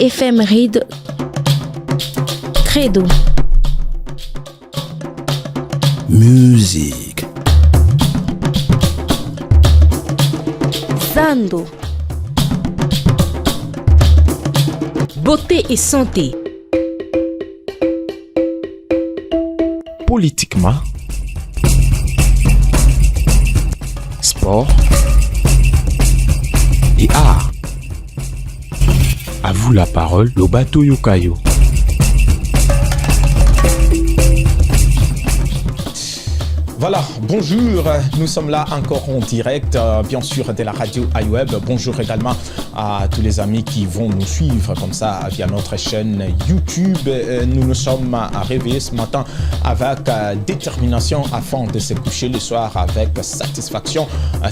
Éphéméride Credo. Musique. Zando. Beauté et santé. Politiquement. Sport. Et art. À vous la parole, Lobato Yokayo. Voilà, bonjour, nous sommes là encore en direct, bien sûr, de la radio iWeb. Bonjour également à tous les amis qui vont nous suivre comme ça via notre chaîne YouTube. Nous nous sommes réveillés ce matin avec détermination afin de se coucher le soir avec satisfaction.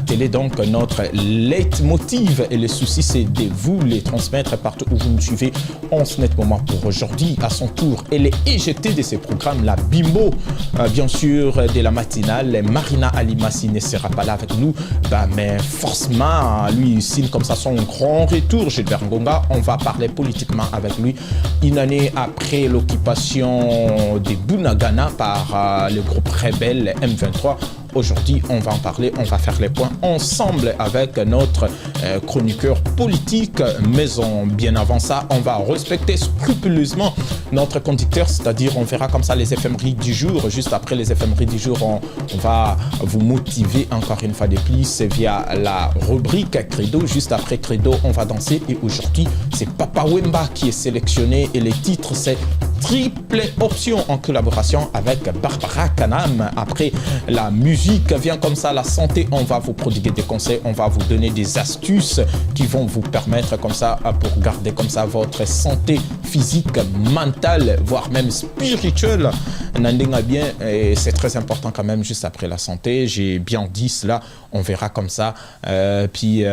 Tel est donc notre leitmotiv et le souci c'est de vous les transmettre partout où vous nous suivez en ce net moment pour aujourd'hui. À son tour, elle est éjectée de ces programmes, la Bimbo, bien sûr, de la matinée. Marina Alimassi ne sera pas là avec nous, mais forcément, lui il signe comme ça son grand retour. Gilbert Ngonga, on va parler politiquement avec lui. Une année après l'occupation de Bunagana par le groupe rebelle M23. Aujourd'hui, on va en parler, on va faire les points ensemble avec notre chroniqueur politique. Mais bien avant ça, on va respecter scrupuleusement notre conducteur, c'est-à-dire on verra comme ça les éphémérides du jour. Juste après les éphémérides du jour, on va vous motiver encore une fois de plus via la rubrique Credo. Juste après Credo, on va danser et aujourd'hui, c'est Papa Wemba qui est sélectionné et les titres, c'est Triple Option en collaboration avec Barbara Kanam. Après la musique vient comme ça, la santé, on va vous prodiguer des conseils, on va vous donner des astuces qui vont vous permettre comme ça pour garder comme ça votre santé physique, mentale, voire même spirituelle. Nandinga bien, et c'est très important quand même juste après la santé. J'ai bien dit cela, on verra comme ça. Puis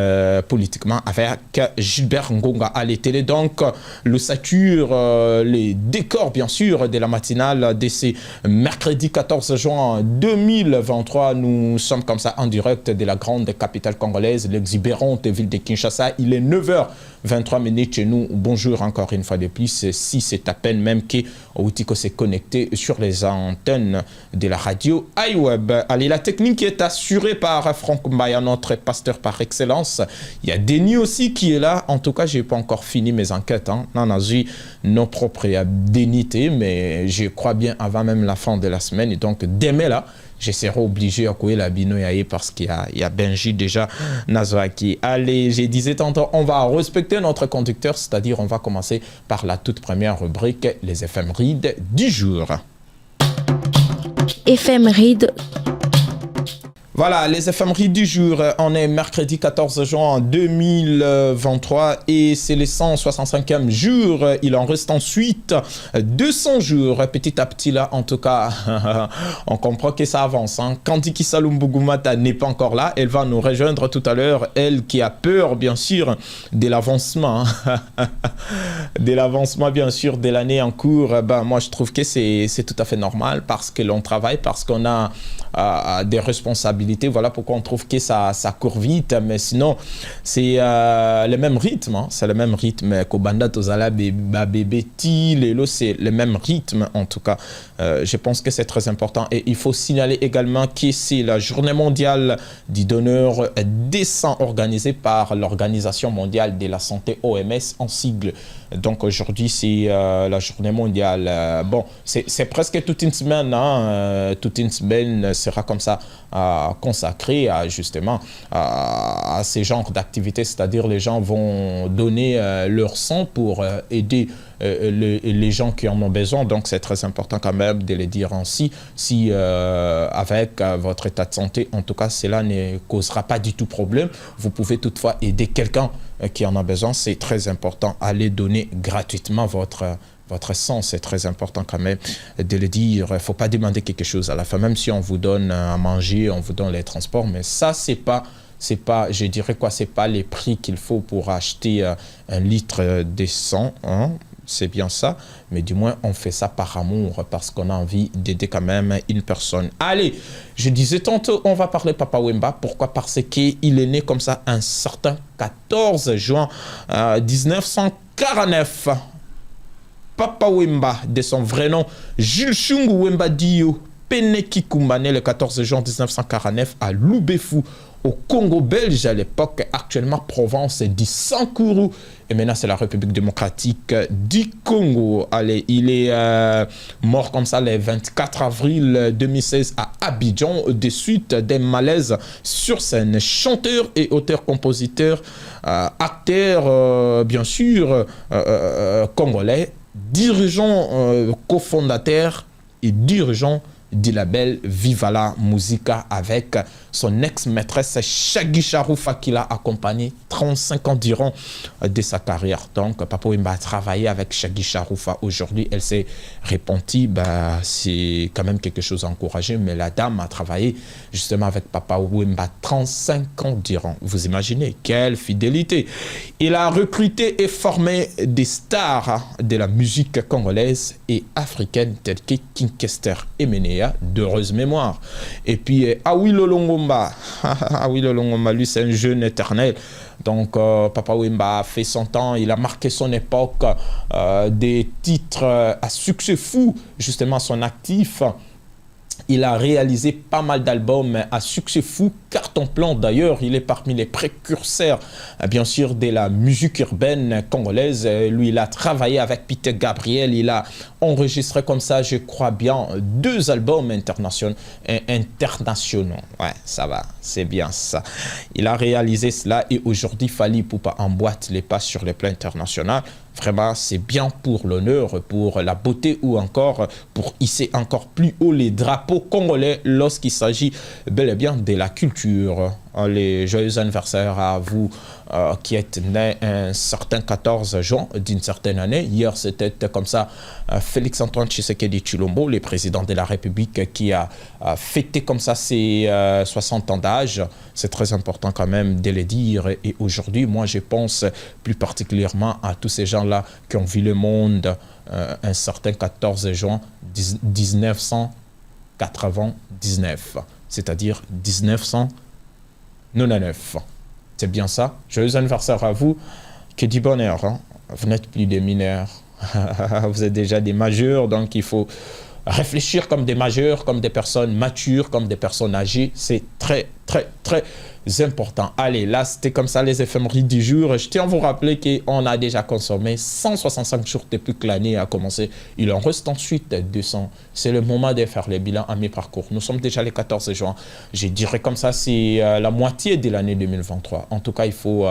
politiquement avec Gilbert Ngonga à la télé. Donc le sature, les décors bien sûr de la matinale de ce mercredi 14 juin 2023. Nous sommes comme ça en direct de la grande capitale congolaise, l'exubérante ville de Kinshasa. Il est 9h23 minutes chez nous. Bonjour encore une fois de plus. Si c'est à peine même que Outiko s'est connecté sur les antennes de la radio iWeb. Allez, la technique est assurée par Franck Mbaya, notre pasteur par excellence. Il y a Denis aussi qui est là. En tout cas, je n'ai pas encore fini mes enquêtes. Non, j'ai nos propres dénités, mais je crois bien avant même la fin de la semaine. Et donc, demain là, je serai obligé à couper la binoyaye parce qu'il y a Benji déjà Nazwaki. Allez, je disais tantôt, on va respecter notre conducteur, c'est-à-dire on va commencer par la toute première rubrique, les éphémérides du jour. Éphéméride. Voilà, les éphémérides du jour. On est mercredi 14 juin 2023 et c'est le 165e jour. Il en reste ensuite 200 jours. Petit à petit, là, en tout cas, on comprend que ça avance. Kandiki Salumbugumata n'est pas encore là. Elle va nous rejoindre tout à l'heure. Elle qui a peur, bien sûr, de l'avancement. De l'avancement, bien sûr, de l'année en cours. Moi, je trouve que c'est tout à fait normal parce que l'on travaille, parce qu'on a des responsabilités. Voilà pourquoi on trouve que ça court vite, mais sinon c'est le même rythme, c'est le même rythme qu'Obanda Tozala bébé Lelo, c'est le même rythme en tout cas. Je pense que c'est très important et il faut signaler également que c'est la journée mondiale du donneur des sangs organisée par l'Organisation mondiale de la santé OMS en sigle. Donc aujourd'hui c'est la journée mondiale. Bon, c'est presque toute une semaine, toute une semaine sera comme ça consacrée à justement à ces genres d'activités, c'est-à-dire les gens vont donner leur sang pour aider les gens qui en ont besoin. Donc c'est très important quand même de le dire ainsi. Si avec votre état de santé, en tout cas, cela ne causera pas du tout problème, vous pouvez toutefois aider quelqu'un qui en a besoin. C'est très important. Allez donner gratuitement votre sang, c'est très important quand même de le dire. Il ne faut pas demander quelque chose à la fin, même si on vous donne à manger, on vous donne les transports, mais ça, c'est pas, je dirais quoi, c'est pas les prix qu'il faut pour acheter 1 litre de sang, c'est bien ça, mais du moins on fait ça par amour, parce qu'on a envie d'aider quand même une personne. Allez, je disais tantôt, on va parler Papa Wemba. Pourquoi? Parce qu'il est né comme ça un certain 14 juin 1940. 1949. Papa Wemba, de son vrai nom, Jules Chungu Wemba Dio, Peneki Kumbane, le 14 juin 1949, à Lubefou, au Congo belge à l'époque, actuellement province du Sankuru. Et maintenant, c'est la République démocratique du Congo. Allez, il est mort comme ça le 24 avril 2016 à Abidjan, de suite des malaises sur scène. Chanteur et auteur-compositeur, acteur, bien sûr, congolais, dirigeant, cofondateur et dirigeant du label Vivala Musica avec son ex-maîtresse Shaggy Charoufa qui l'a accompagné 35 ans durant de sa carrière. Donc Papa Wemba a travaillé avec Shaggy Charoufa. Aujourd'hui, elle s'est repentie. C'est quand même quelque chose à encourager. Mais la dame a travaillé justement avec Papa Wemba 35 ans durant. Vous imaginez, quelle fidélité. Il a recruté et formé des stars de la musique congolaise et africaine telles que King Kester et Menea, d'heureuse mémoire. Et puis Awilo Longomba. Awilo Longomba, lui c'est un jeune éternel. Donc Papa Wemba a fait son temps, il a marqué son époque, des titres à succès fou, justement à son actif. Il a réalisé pas mal d'albums à succès fou, carton plein d'ailleurs. Il est parmi les précurseurs, bien sûr, de la musique urbaine congolaise. Lui, il a travaillé avec Peter Gabriel. Il a enregistré comme ça, je crois bien, 2 albums internationaux. Ouais, ça va, c'est bien ça. Il a réalisé cela et aujourd'hui, Fally Ipupa emboîte les pas sur le plan international. Vraiment, c'est bien pour l'honneur, pour la beauté ou encore pour hisser encore plus haut les drapeaux congolais lorsqu'il s'agit bel et bien de la culture. Les joyeux anniversaires à vous qui êtes nés un certain 14 juin d'une certaine année. Hier, c'était comme ça Félix-Antoine Tshisekedi Tshilombo, le président de la République, qui a fêté comme ça ses 60 ans d'âge. C'est très important quand même de le dire. Et aujourd'hui, moi, je pense plus particulièrement à tous ces gens-là qui ont vu le monde un certain 14 juin 1999, c'est-à-dire 1999. C'est bien ça. Joyeux anniversaire à vous. Que du bonheur. Hein? Vous n'êtes plus des mineurs. Vous êtes déjà des majeurs. Donc, il faut réfléchir comme des majeurs, comme des personnes matures, comme des personnes âgées. C'est très, très, très important. Allez, là, c'était comme ça les éphémérides du jour. Je tiens à vous rappeler qu'on a déjà consommé 165 jours depuis que l'année a commencé. Il en reste ensuite 200. C'est le moment de faire les bilans à mi-parcours. Nous sommes déjà le 14 juin. Je dirais comme ça, c'est la moitié de l'année 2023. En tout cas, il faut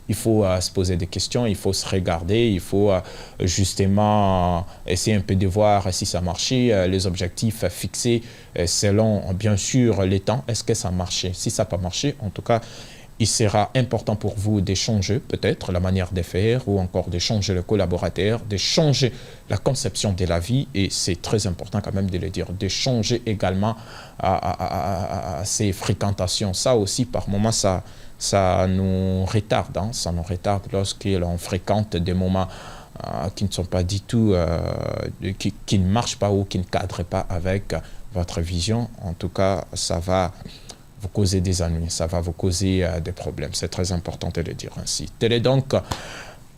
se poser des questions, il faut se regarder, il faut justement essayer un peu de voir si ça marchait, les objectifs fixés selon bien sûr les temps. Est-ce que ça marchait? Si ça n'a pas marché, en tout cas, il sera important pour vous d'échanger peut-être la manière de faire ou encore d'échanger le collaborateur, d'échanger la conception de la vie et c'est très important quand même de le dire, d'échanger également ces fréquentations. Ça aussi, par moments, ça nous retarde, hein? Ça nous retarde lorsqu'on fréquente des moments qui ne sont pas du tout, qui ne marchent pas ou qui ne cadrent pas avec votre vision. En tout cas, ça va vous causer des ennuis, ça va vous causer des problèmes. C'est très important de le dire ainsi. Telle est donc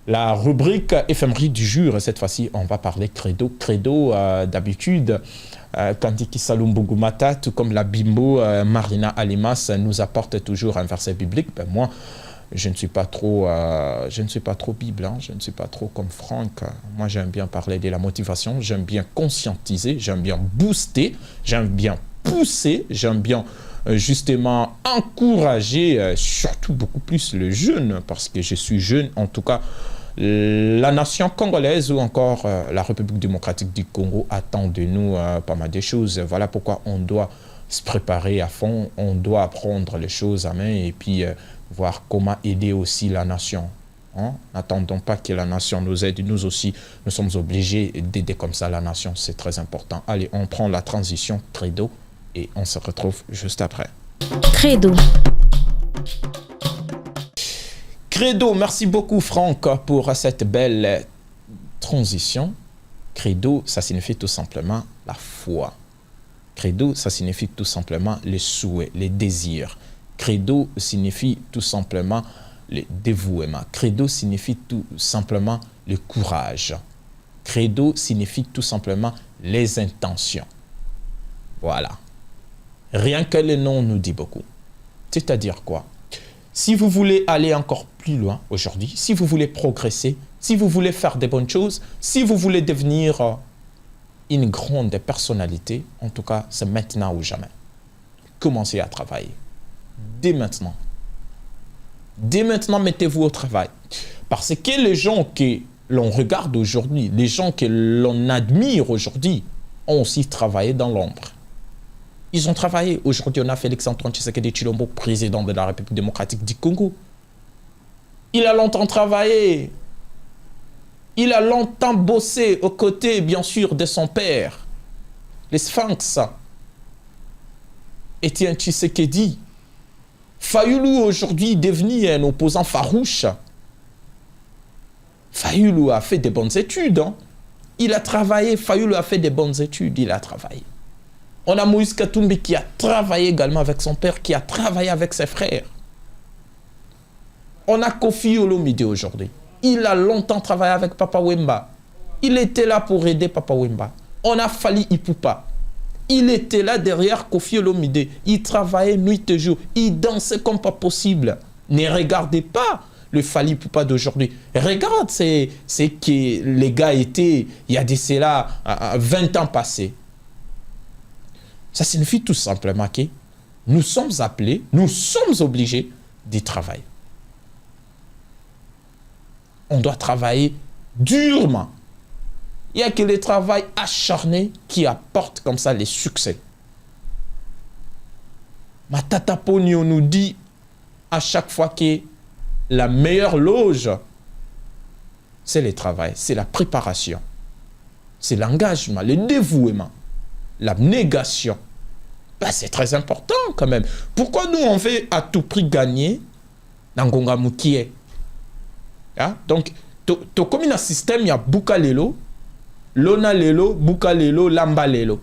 la rubrique éphéméride du jour. Cette fois-ci, on va parler credo. Credo, d'habitude, Kandiki Salumbugumata, tout comme la bimbo Marina Alimas nous apporte toujours un verset biblique. Ben moi, je ne suis pas trop Bible, hein, je ne suis pas trop comme Franck. Moi, j'aime bien parler de la motivation, j'aime bien conscientiser, j'aime bien booster, j'aime bien pousser, j'aime bien justement encourager, surtout beaucoup plus le jeune, parce que je suis jeune, en tout cas, la nation congolaise ou encore la République démocratique du Congo attend de nous pas mal de choses. Voilà pourquoi on doit se préparer à fond, on doit prendre les choses à main et puis voir comment aider aussi la nation. Hein? N'attendons pas que la nation nous aide, nous aussi, nous sommes obligés d'aider comme ça la nation, c'est très important. Allez, on prend la transition credo et on se retrouve juste après. Credo. Credo, merci beaucoup Franck pour cette belle transition. Credo, ça signifie tout simplement la foi. Credo, ça signifie tout simplement les souhaits, les désirs. Credo signifie tout simplement le dévouement. Credo signifie tout simplement le courage. Credo signifie tout simplement les intentions. Voilà. Rien que le nom nous dit beaucoup. C'est-à-dire quoi? Si vous voulez aller encore plus loin aujourd'hui, si vous voulez progresser, si vous voulez faire des bonnes choses, si vous voulez devenir une grande personnalité, en tout cas, c'est maintenant ou jamais. Commencez à travailler. Dès maintenant. Dès maintenant, mettez-vous au travail. Parce que les gens que l'on regarde aujourd'hui, les gens que l'on admire aujourd'hui, ont aussi travaillé dans l'ombre. Ils ont travaillé. Aujourd'hui, on a Félix-Antoine Tshisekedi Tshilombo, président de la République démocratique du Congo. Il a longtemps travaillé. Il a longtemps bossé aux côtés, bien sûr, de son père, les Sphinx. Étienne Tshisekedi. Fayulu, aujourd'hui, est devenu un opposant farouche. Fayulu a fait des bonnes études. Hein. Il a travaillé. Fayulu a fait des bonnes études. Il a travaillé. On a Moïse Katumbi qui a travaillé également avec son père, qui a travaillé avec ses frères. On a Kofi Olomide aujourd'hui. Il a longtemps travaillé avec Papa Wemba. Il était là pour aider Papa Wemba. On a Fali Ipupa. Il était là derrière Kofi Olomide. Il travaillait nuit et jour. Il dansait comme pas possible. Ne regardez pas le Fali Ipupa d'aujourd'hui. Regarde, c'est que les gars étaient, il y a de cela 20 ans passés. Ça signifie tout simplement que nous sommes appelés, nous sommes obligés d'y travailler. On doit travailler durement. Il n'y a que le travail acharné qui apporte comme ça les succès. Matata Pogno nous dit à chaque fois que la meilleure loge, c'est le travail, c'est la préparation, c'est l'engagement, le dévouement. L'abnégation, ben, c'est très important quand même. Pourquoi nous, on veut à tout prix gagner dans Ngonga Mukie? Hein? Donc, comme un système, il y a Buka Lelo, Lona Lelo, Buka Lelo, Lamba Lelo.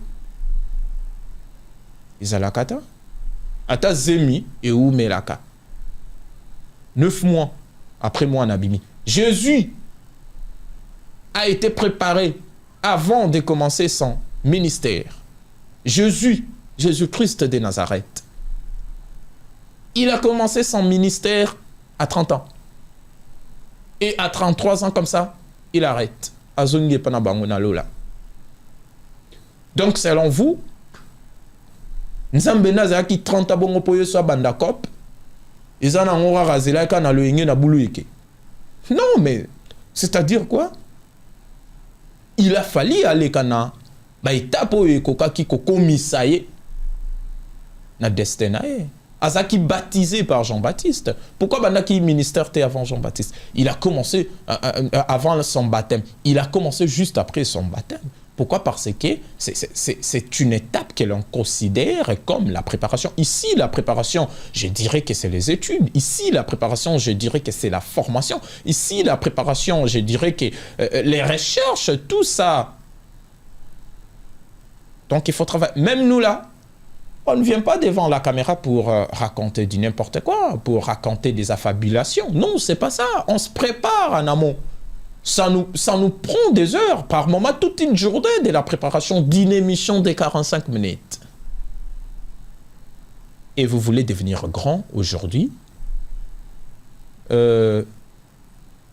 Izalakata? Ata Zemi et Oumelaka. 9 mois après moi en Abimi. Jésus a été préparé avant de commencer son ministère. Jésus-Christ de Nazareth. Il a commencé son ministère à 30 ans. Et à 33 ans comme ça, il arrête. Donc selon vous, Nzambe Nazaki 30 ans pour so bandakop, izana ngora razela kana lo yenge na buluike. Non mais c'est-à-dire quoi? Il a fallu aller kana ba étape oyo kokaki kokomisaye na destin na ye. Azaki baptisé par Jean-Baptiste. Pourquoi bandaki ministère t'es avant Jean-Baptiste? Il a commencé avant son baptême. Il a commencé juste après son baptême. Pourquoi? Parce que c'est une étape que l'on considère comme la préparation. Ici, la préparation, je dirais que c'est les études. Ici, la préparation, je dirais que c'est la formation. Ici, la préparation, je dirais que les recherches, tout ça. Donc, il faut travailler. Même nous, là, on ne vient pas devant la caméra pour raconter du n'importe quoi, pour raconter des affabulations. Non, c'est pas ça. On se prépare en amont. Ça nous prend des heures, par moment, toute une journée de la préparation d'une émission de 45 minutes. Et vous voulez devenir grand aujourd'hui,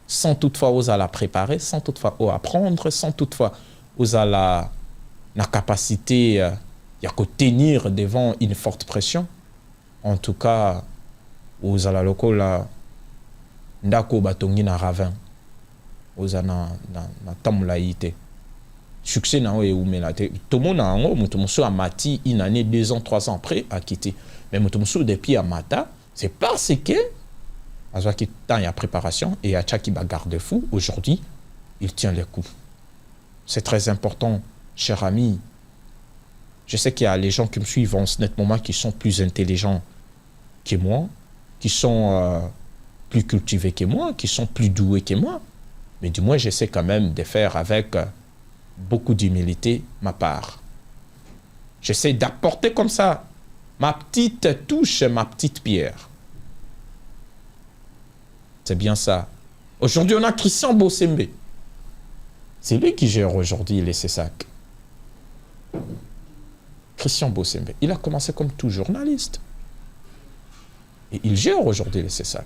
sans toutefois oser la préparer, sans toutefois oser apprendre, sans toutefois oser la capacité à tenir devant une forte pression. En tout cas, oser la lokola ndako batongi na ravin. Ozana na tamula ite succès na oye umelate tomona ngo mutumuso amati une année 2 ans 3 ans après a quitté mais mutumuso depuis amata c'est parce que azaki temps ya préparation et a chaki ba garde-fou aujourd'hui il tient les coups. C'est très important, cher ami. Je sais qu'il y a les gens qui me suivent en ce net moment qui sont plus intelligents que moi, qui sont plus cultivés que moi, qui sont plus doués que moi. Mais du moins, j'essaie quand même de faire avec beaucoup d'humilité ma part. J'essaie d'apporter comme ça ma petite touche, ma petite pierre. C'est bien ça. Aujourd'hui, on a Christian Bossembe. C'est lui qui gère aujourd'hui les CESAC. Christian Bossembe, il a commencé comme tout journaliste. Et il gère aujourd'hui les CESAC.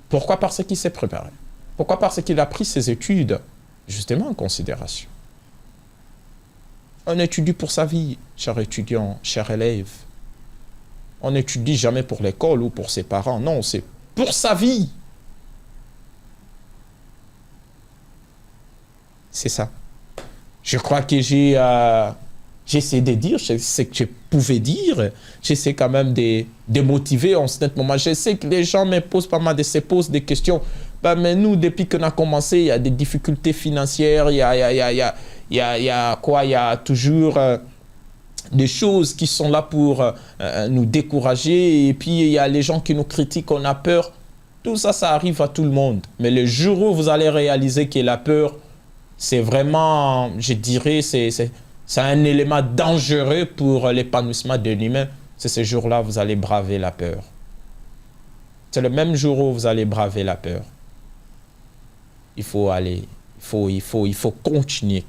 Pourquoi? Parce qu'il s'est préparé. Pourquoi? Parce qu'il a pris ses études justement en considération. On étudie pour sa vie, cher étudiant, cher élève. On n'étudie jamais pour l'école ou pour ses parents. Non, c'est pour sa vie. C'est ça. Je crois que j'ai essayé de dire ce que je pouvais dire. J'essaie quand même de motiver en ce moment. Je sais que les gens me posent pas mal se posent des questions. Ben, mais nous, depuis qu'on a commencé, il y a des difficultés financières. Il y a toujours des choses qui sont là pour nous décourager. Et puis, il y a les gens qui nous critiquent, on a peur. Tout ça, ça arrive à tout le monde. Mais le jour où vous allez réaliser que la peur, c'est vraiment, je dirais, c'est un élément dangereux pour l'épanouissement de l'humain. C'est ce jour-là vous allez braver la peur. C'est le même jour où vous allez braver la peur. Il faut aller, il faut continuer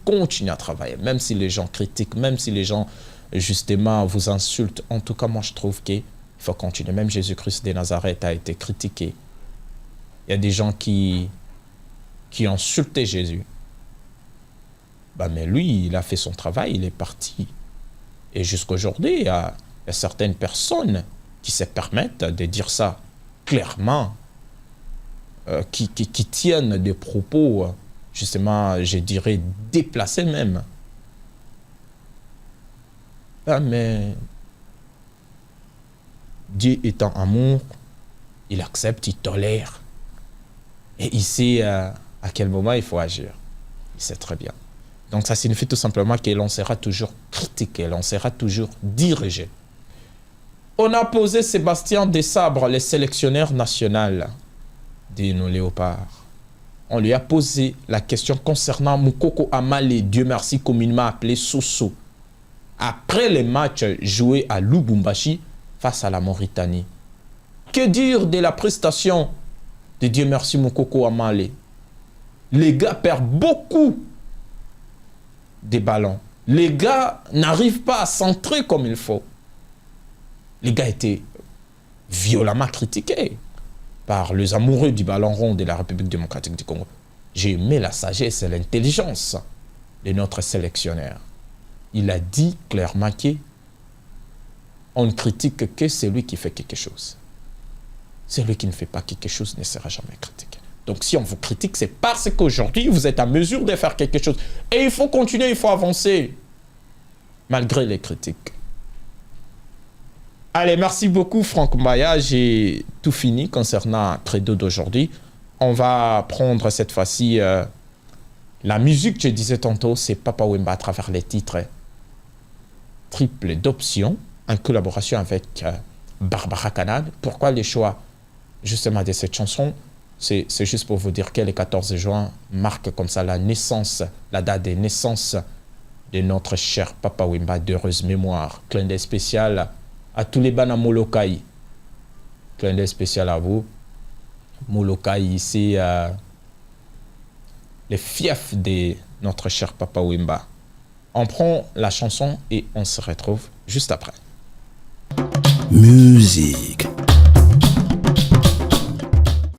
à travailler. Même si les gens critiquent, même si les gens, justement, vous insultent. En tout cas, moi, je trouve qu'il faut continuer. Même Jésus-Christ de Nazareth a été critiqué. Il y a des gens qui insultaient Jésus. Ben, mais lui, il a fait son travail, il est parti. Et jusqu'aujourd'hui, il y a certaines personnes qui se permettent de dire ça clairement, qui tiennent des propos, justement, je dirais, déplacés même. Ben, mais Dieu étant amour, il accepte, il tolère. Et il sait à quel moment il faut agir. Il sait très bien. Donc ça signifie tout simplement que l'on sera toujours critiqué, l'on sera toujours dirigé. On a posé Sébastien Desabre, le sélectionneur national de nos léopards. On lui a posé la question concernant Moukoko Amale, Dieu merci, communément appelé Soso, après les matchs joués à Lubumbashi face à la Mauritanie. Que dire de la prestation de Dieu merci Moukoko Amale? Les gars perdent beaucoup des ballons. Les gars n'arrivent pas à centrer comme il faut. Les gars étaient violemment critiqués par les amoureux du ballon rond de la République démocratique du Congo. J'ai aimé la sagesse et l'intelligence de notre sélectionneur. Il a dit clairement qu'on ne critique que celui qui fait quelque chose. Celui qui ne fait pas quelque chose ne sera jamais critiqué. Donc si on vous critique, c'est parce qu'aujourd'hui, vous êtes à mesure de faire quelque chose. Et il faut continuer, il faut avancer, malgré les critiques. Allez, merci beaucoup Franck Maya. J'ai tout fini concernant Credo d'aujourd'hui. On va prendre cette fois-ci la musique, je disais tantôt, c'est Papa Wemba à travers les titres triple d'options, en collaboration avec Barbara Canal. Pourquoi les choix justement de cette chanson? C'est juste pour vous dire que le 14 juin marque comme ça la naissance, la date de naissance de notre cher Papa Wemba, d'heureuse mémoire. Clin d'œil spécial à tous les Bana Molokai. Clin d'œil spécial à vous. Molokai, ici, les fiefs de notre cher Papa Wemba. On prend la chanson et on se retrouve juste après. Musique.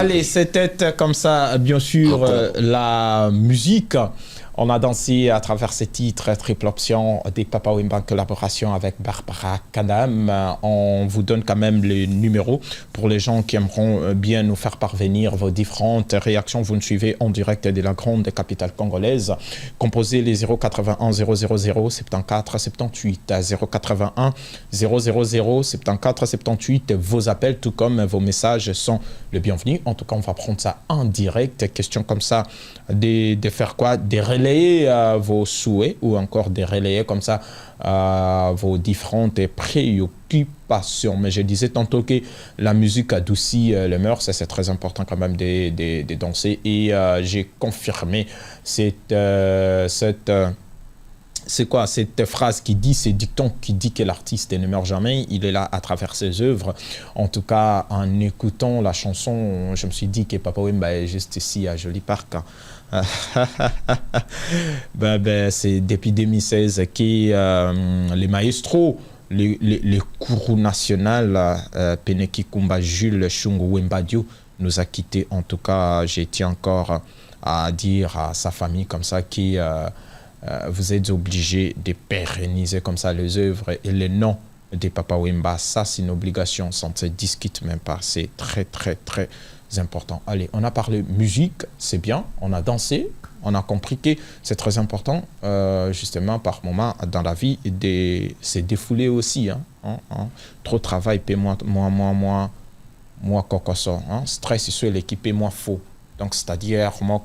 Allez, c'était comme ça, bien sûr, la musique. On a dansé à travers ces titres, triple option des Papa Wemba en collaboration avec Barbara Kadam. On vous donne quand même les numéros pour les gens qui aimeront bien nous faire parvenir vos différentes réactions. Vous nous suivez en direct de la grande capitale congolaise. Composez les 081 000 74 78 081 000 74 78. Vos appels, tout comme vos messages, sont le bienvenu. En tout cas, on va prendre ça en direct. Question comme ça, de faire quoi? Des relayer vos souhaits ou encore de relayer comme ça vos différentes préoccupations. Mais je disais tantôt que la musique adoucit les mœurs, c'est très important quand même de danser, et j'ai confirmé cette c'est quoi cette phrase qui dit, ce dicton qui dit que l'artiste ne meurt jamais, il est là à travers ses œuvres. En tout cas, en écoutant la chanson, je me suis dit que Papa Wemba est juste ici à Joli Parc. C'est depuis 2016 que les maestros, les courroux national, Peneki Kumba Jules Chungu Wembadio, nous a quittés. En tout cas, j'ai été encore à dire à sa famille comme ça que vous êtes obligés de pérenniser comme ça les œuvres et les noms de Papa Wemba. Ça, c'est une obligation, ça ne se discute même pas. C'est très, très, très important. Allez, on a parlé musique, c'est bien, on a dansé, on a compris que c'est très important, justement, par moment dans la vie, c'est défouler aussi. Trop de travail, paie moi, cocoso. Stress sur l'équipe, moi, faux. Donc, c'est-à-dire, moi,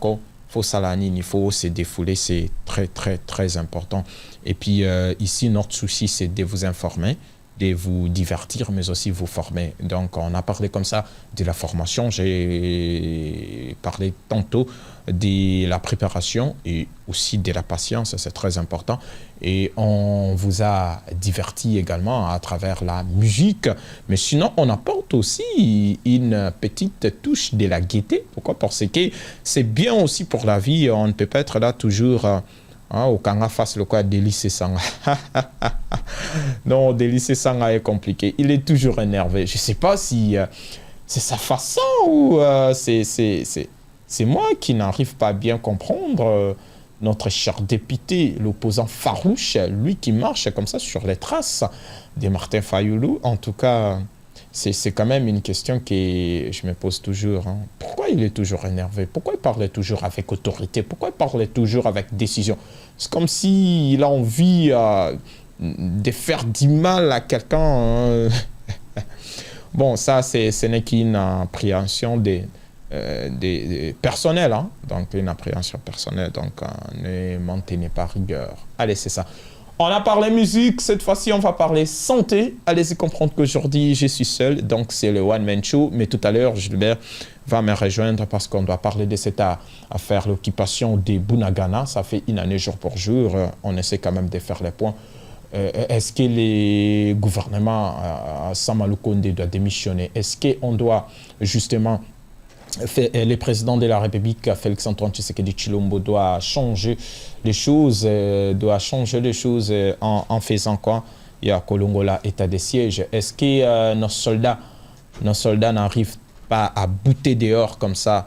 faut salanine, il faut se défouler, c'est très, très, très important. Et puis, ici, notre souci, c'est de vous informer, de vous divertir, mais aussi vous former. Donc, on a parlé comme ça de la formation. J'ai parlé tantôt de la préparation et aussi de la patience, c'est très important. Et on vous a diverti également à travers la musique. Mais sinon, on apporte aussi une petite touche de la gaieté. Pourquoi? Parce que c'est bien aussi pour la vie. On ne peut pas être là toujours... au Kanga face le quoi Délice Sanga. Non, Délice Sanga est compliqué. Il est toujours énervé. Je ne sais pas si c'est sa façon ou c'est moi qui n'arrive pas à bien comprendre notre cher député, l'opposant farouche, lui qui marche comme ça sur les traces de Martin Fayoulou. En tout cas, c'est quand même une question que je me pose toujours. Pourquoi il est toujours énervé? Pourquoi il parle toujours avec autorité? Pourquoi il parle toujours avec décision? C'est comme s'il a envie de faire du mal à quelqu'un. Bon, ça, ce n'est qu'une appréhension personnelle. Donc, une appréhension personnelle. Donc, ne maintenez pas rigueur. Allez, c'est ça. On a parlé musique, cette fois-ci on va parler santé. Allez-y comprendre qu'aujourd'hui je suis seul, donc c'est le One Man Show. Mais tout à l'heure, Gilbert va me rejoindre parce qu'on doit parler de cette affaire, l'occupation des Bunagana. Ça fait une année jour pour jour, on essaie quand même de faire les points. Est-ce que le gouvernement Samalou Kondé doit démissionner? Est-ce qu'on doit justement... Le président de la République, Félix-Antoine Tshisekedi Tshilombo, doit changer les choses, en faisant quoi? Il y a Kolongola, état de siège. Est-ce que nos soldats n'arrivent pas à bouter dehors comme ça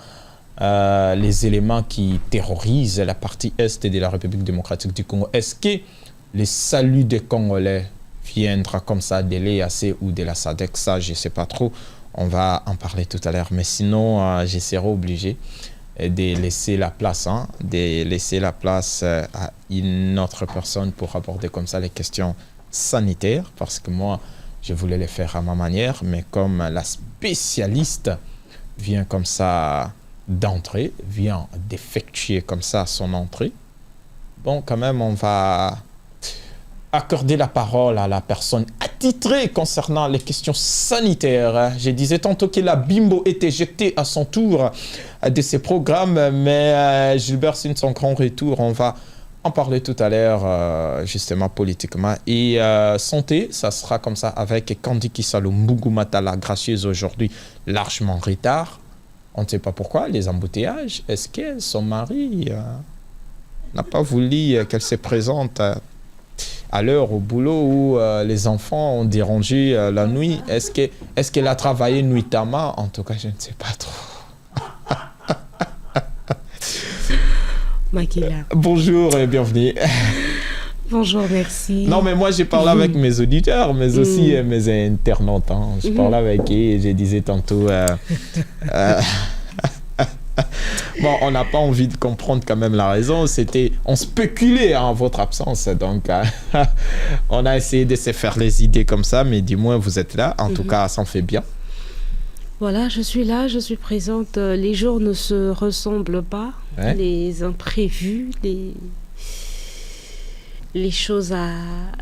les éléments qui terrorisent la partie est de la République démocratique du Congo? Est-ce que les saluts des Congolais viendra comme ça de l'EAC ou de la SADC? Ça, je ne sais pas trop. On va en parler tout à l'heure. Mais sinon, je serai obligé de laisser la place, à une autre personne pour aborder comme ça les questions sanitaires. Parce que moi, je voulais les faire à ma manière. Mais comme la spécialiste vient comme ça d'entrer, vient d'effectuer comme ça son entrée, bon, quand même, on va accorder la parole à la personne attitrée concernant les questions sanitaires. Je disais tantôt que la bimbo était jetée à son tour de ces programmes, mais Gilbert, c'est son grand retour. On va en parler tout à l'heure, justement, politiquement. Et santé, ça sera comme ça avec Kandi Kisalo Mbugumata, la gracieuse aujourd'hui, largement en retard. On ne sait pas pourquoi, les embouteillages. Est-ce que son mari n'a pas voulu qu'elle se présente à l'heure au boulot où les enfants ont dérangé la nuit? Est-ce qu'elle a travaillé nuitamment? En tout cas, je ne sais pas trop. Makila. Bonjour et bienvenue. Bonjour, merci. Non, mais moi, j'ai parlé avec mes auditeurs, mais aussi mes internautes. Je parlais avec eux et je disais tantôt... Bon, on n'a pas envie de comprendre quand même la raison. On spéculait en votre absence. Donc, on a essayé de se faire les idées comme ça, mais du moins, vous êtes là. En tout cas, ça en fait bien. Voilà, je suis là, je suis présente. Les jours ne se ressemblent pas. Ouais. Les imprévus, les choses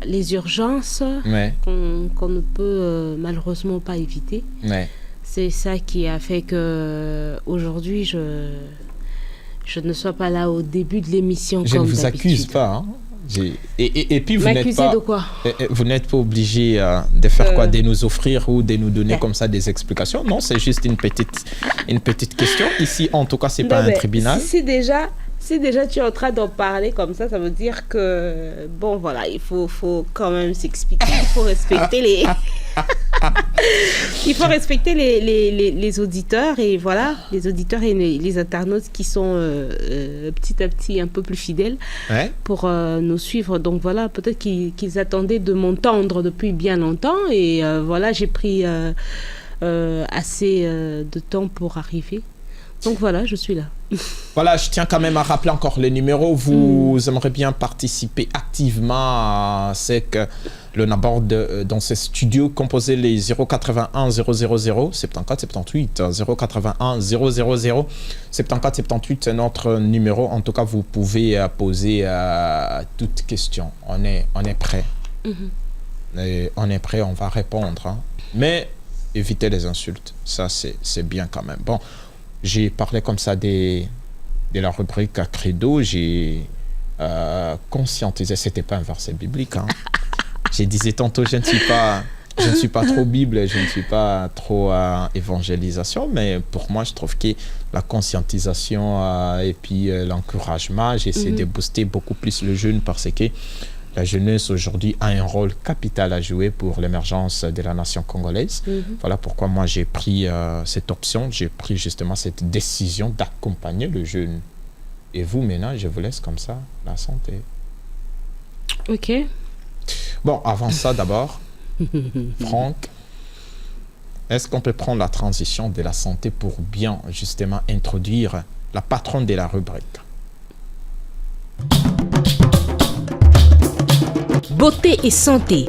les urgences ouais. qu'on ne peut malheureusement pas éviter. Ouais. C'est ça qui a fait que aujourd'hui je ne sois pas là au début de l'émission. Je ne vous accuse pas, hein, Et puis, M'accuser de quoi? Vous n'êtes pas obligé de faire quoi? De nous offrir ou de nous donner comme ça des explications? Non, c'est juste une petite question. Ici, en tout cas, c'est pas un tribunal. Si déjà tu es en train d'en parler comme ça veut dire que, bon, voilà, il faut quand même s'expliquer. Il faut respecter les auditeurs et voilà, les auditeurs et les internautes qui sont petit à petit un peu plus fidèles pour nous suivre. Donc voilà, peut-être qu'ils attendaient de m'entendre depuis bien longtemps et voilà, j'ai pris assez de temps pour arriver. Donc voilà, je suis là. Voilà, je tiens quand même à rappeler encore les numéros. Vous aimeriez bien participer activement à ce que l'on aborde dans ces studios. Composez les 081 000 74 78 081 000 74 78, c'est notre numéro. En tout cas, vous pouvez poser toute question. On est prêt. Et on est prêt, on va répondre. Hein. Mais évitez les insultes. Ça, c'est bien quand même. Bon. J'ai parlé comme ça de la rubrique Credo, j'ai conscientisé, c'était pas un verset biblique. Hein. J'ai disais tantôt, je ne suis pas trop Bible, je ne suis pas trop évangélisation, mais pour moi, je trouve que la conscientisation et puis l'encouragement, j'essaie de booster beaucoup plus le jeune parce que la jeunesse aujourd'hui a un rôle capital à jouer pour l'émergence de la nation congolaise. Voilà pourquoi moi j'ai pris cette option, j'ai pris justement cette décision d'accompagner le jeune. Et vous maintenant, je vous laisse comme ça, la santé. Ok. Bon, avant ça d'abord, Franck, est-ce qu'on peut prendre la transition de la santé pour bien justement introduire la patronne de la rubrique? Beauté et santé.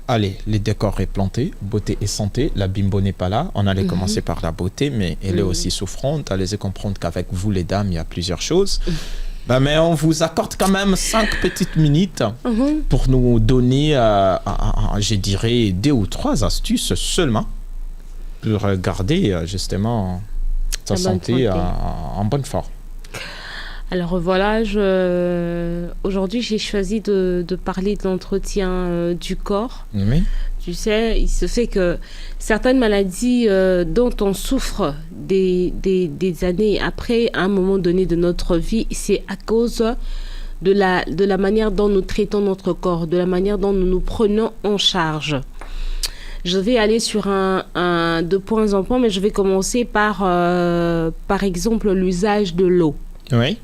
Allez, le décor est planté, beauté et santé. La bimbo n'est pas là. On allait commencer par la beauté, mais elle est aussi souffrante. Allez comprendre qu'avec vous, les dames, il y a plusieurs choses. Mais on vous accorde quand même 5 petites minutes pour nous donner, je dirais, 2 ou 3 astuces seulement pour garder justement sa santé en bonne forme. Alors voilà, aujourd'hui j'ai choisi de parler de l'entretien du corps. Oui. Tu sais, il se fait que certaines maladies dont on souffre des années après, à un moment donné de notre vie, c'est à cause de la manière dont nous traitons notre corps, de la manière dont nous nous prenons en charge. Je vais aller sur de point en point, mais je vais commencer par exemple, l'usage de l'eau. Oui.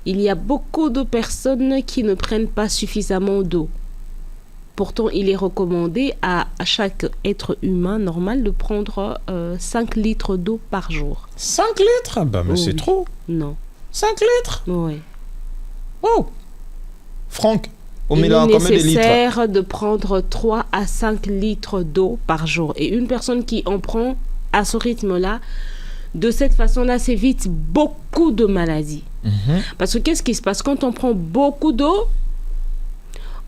Il y a beaucoup de personnes qui ne prennent pas suffisamment d'eau. Pourtant, il est recommandé à chaque être humain normal de prendre 5 litres d'eau par jour. 5 litres? Mais c'est trop. Non. 5 litres? Oui. Oh. Franck, il est nécessaire de prendre 3 à 5 litres d'eau par jour. Et une personne qui en prend à ce rythme-là, de cette façon-là, s'évite beaucoup de maladies. Parce que qu'est-ce qui se passe? Quand on prend beaucoup d'eau,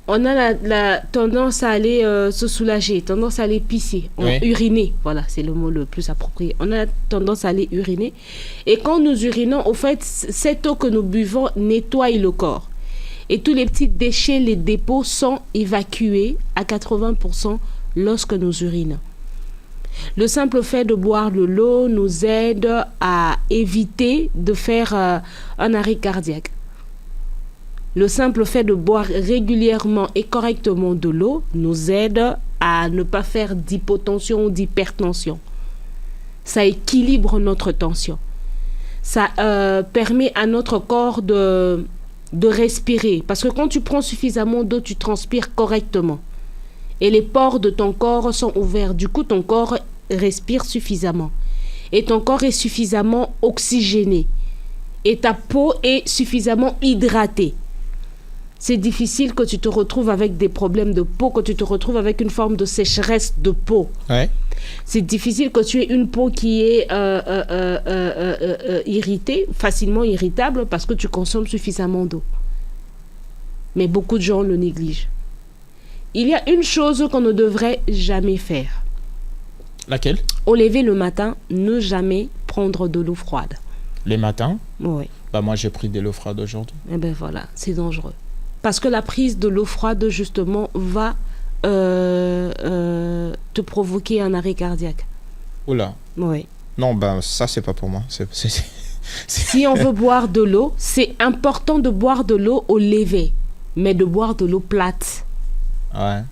on a la tendance à aller se soulager, tendance à aller pisser, uriner. Voilà, c'est le mot le plus approprié. On a tendance à aller uriner. Et quand nous urinons, au fait, cette eau que nous buvons nettoie le corps. Et tous les petits déchets, les dépôts sont évacués à 80% lorsque nous urinons. Le simple fait de boire de l'eau nous aide à éviter de faire un arrêt cardiaque. Le simple fait de boire régulièrement et correctement de l'eau nous aide à ne pas faire d'hypotension ou d'hypertension. Ça équilibre notre tension. Ça permet à notre corps de respirer. Parce que quand tu prends suffisamment d'eau, tu transpires correctement. Et les pores de ton corps sont ouverts. Du coup, ton corps respire suffisamment. Et ton corps est suffisamment oxygéné. Et ta peau est suffisamment hydratée. C'est difficile que tu te retrouves avec des problèmes de peau, que tu te retrouves avec une forme de sécheresse de peau. Ouais. C'est difficile que tu aies une peau qui est irritée, facilement irritable, parce que tu consommes suffisamment d'eau. Mais beaucoup de gens le négligent. Il y a une chose qu'on ne devrait jamais faire. Laquelle? Au lever le matin, ne jamais prendre de l'eau froide. Les matins? Oui. Moi, j'ai pris de l'eau froide aujourd'hui. Eh bien voilà, c'est dangereux. Parce que la prise de l'eau froide, justement, va te provoquer un arrêt cardiaque. Oula. Oui. Non, ça, c'est pas pour moi. Si on veut boire de l'eau, c'est important de boire de l'eau au lever, mais de boire de l'eau plate. Ouais.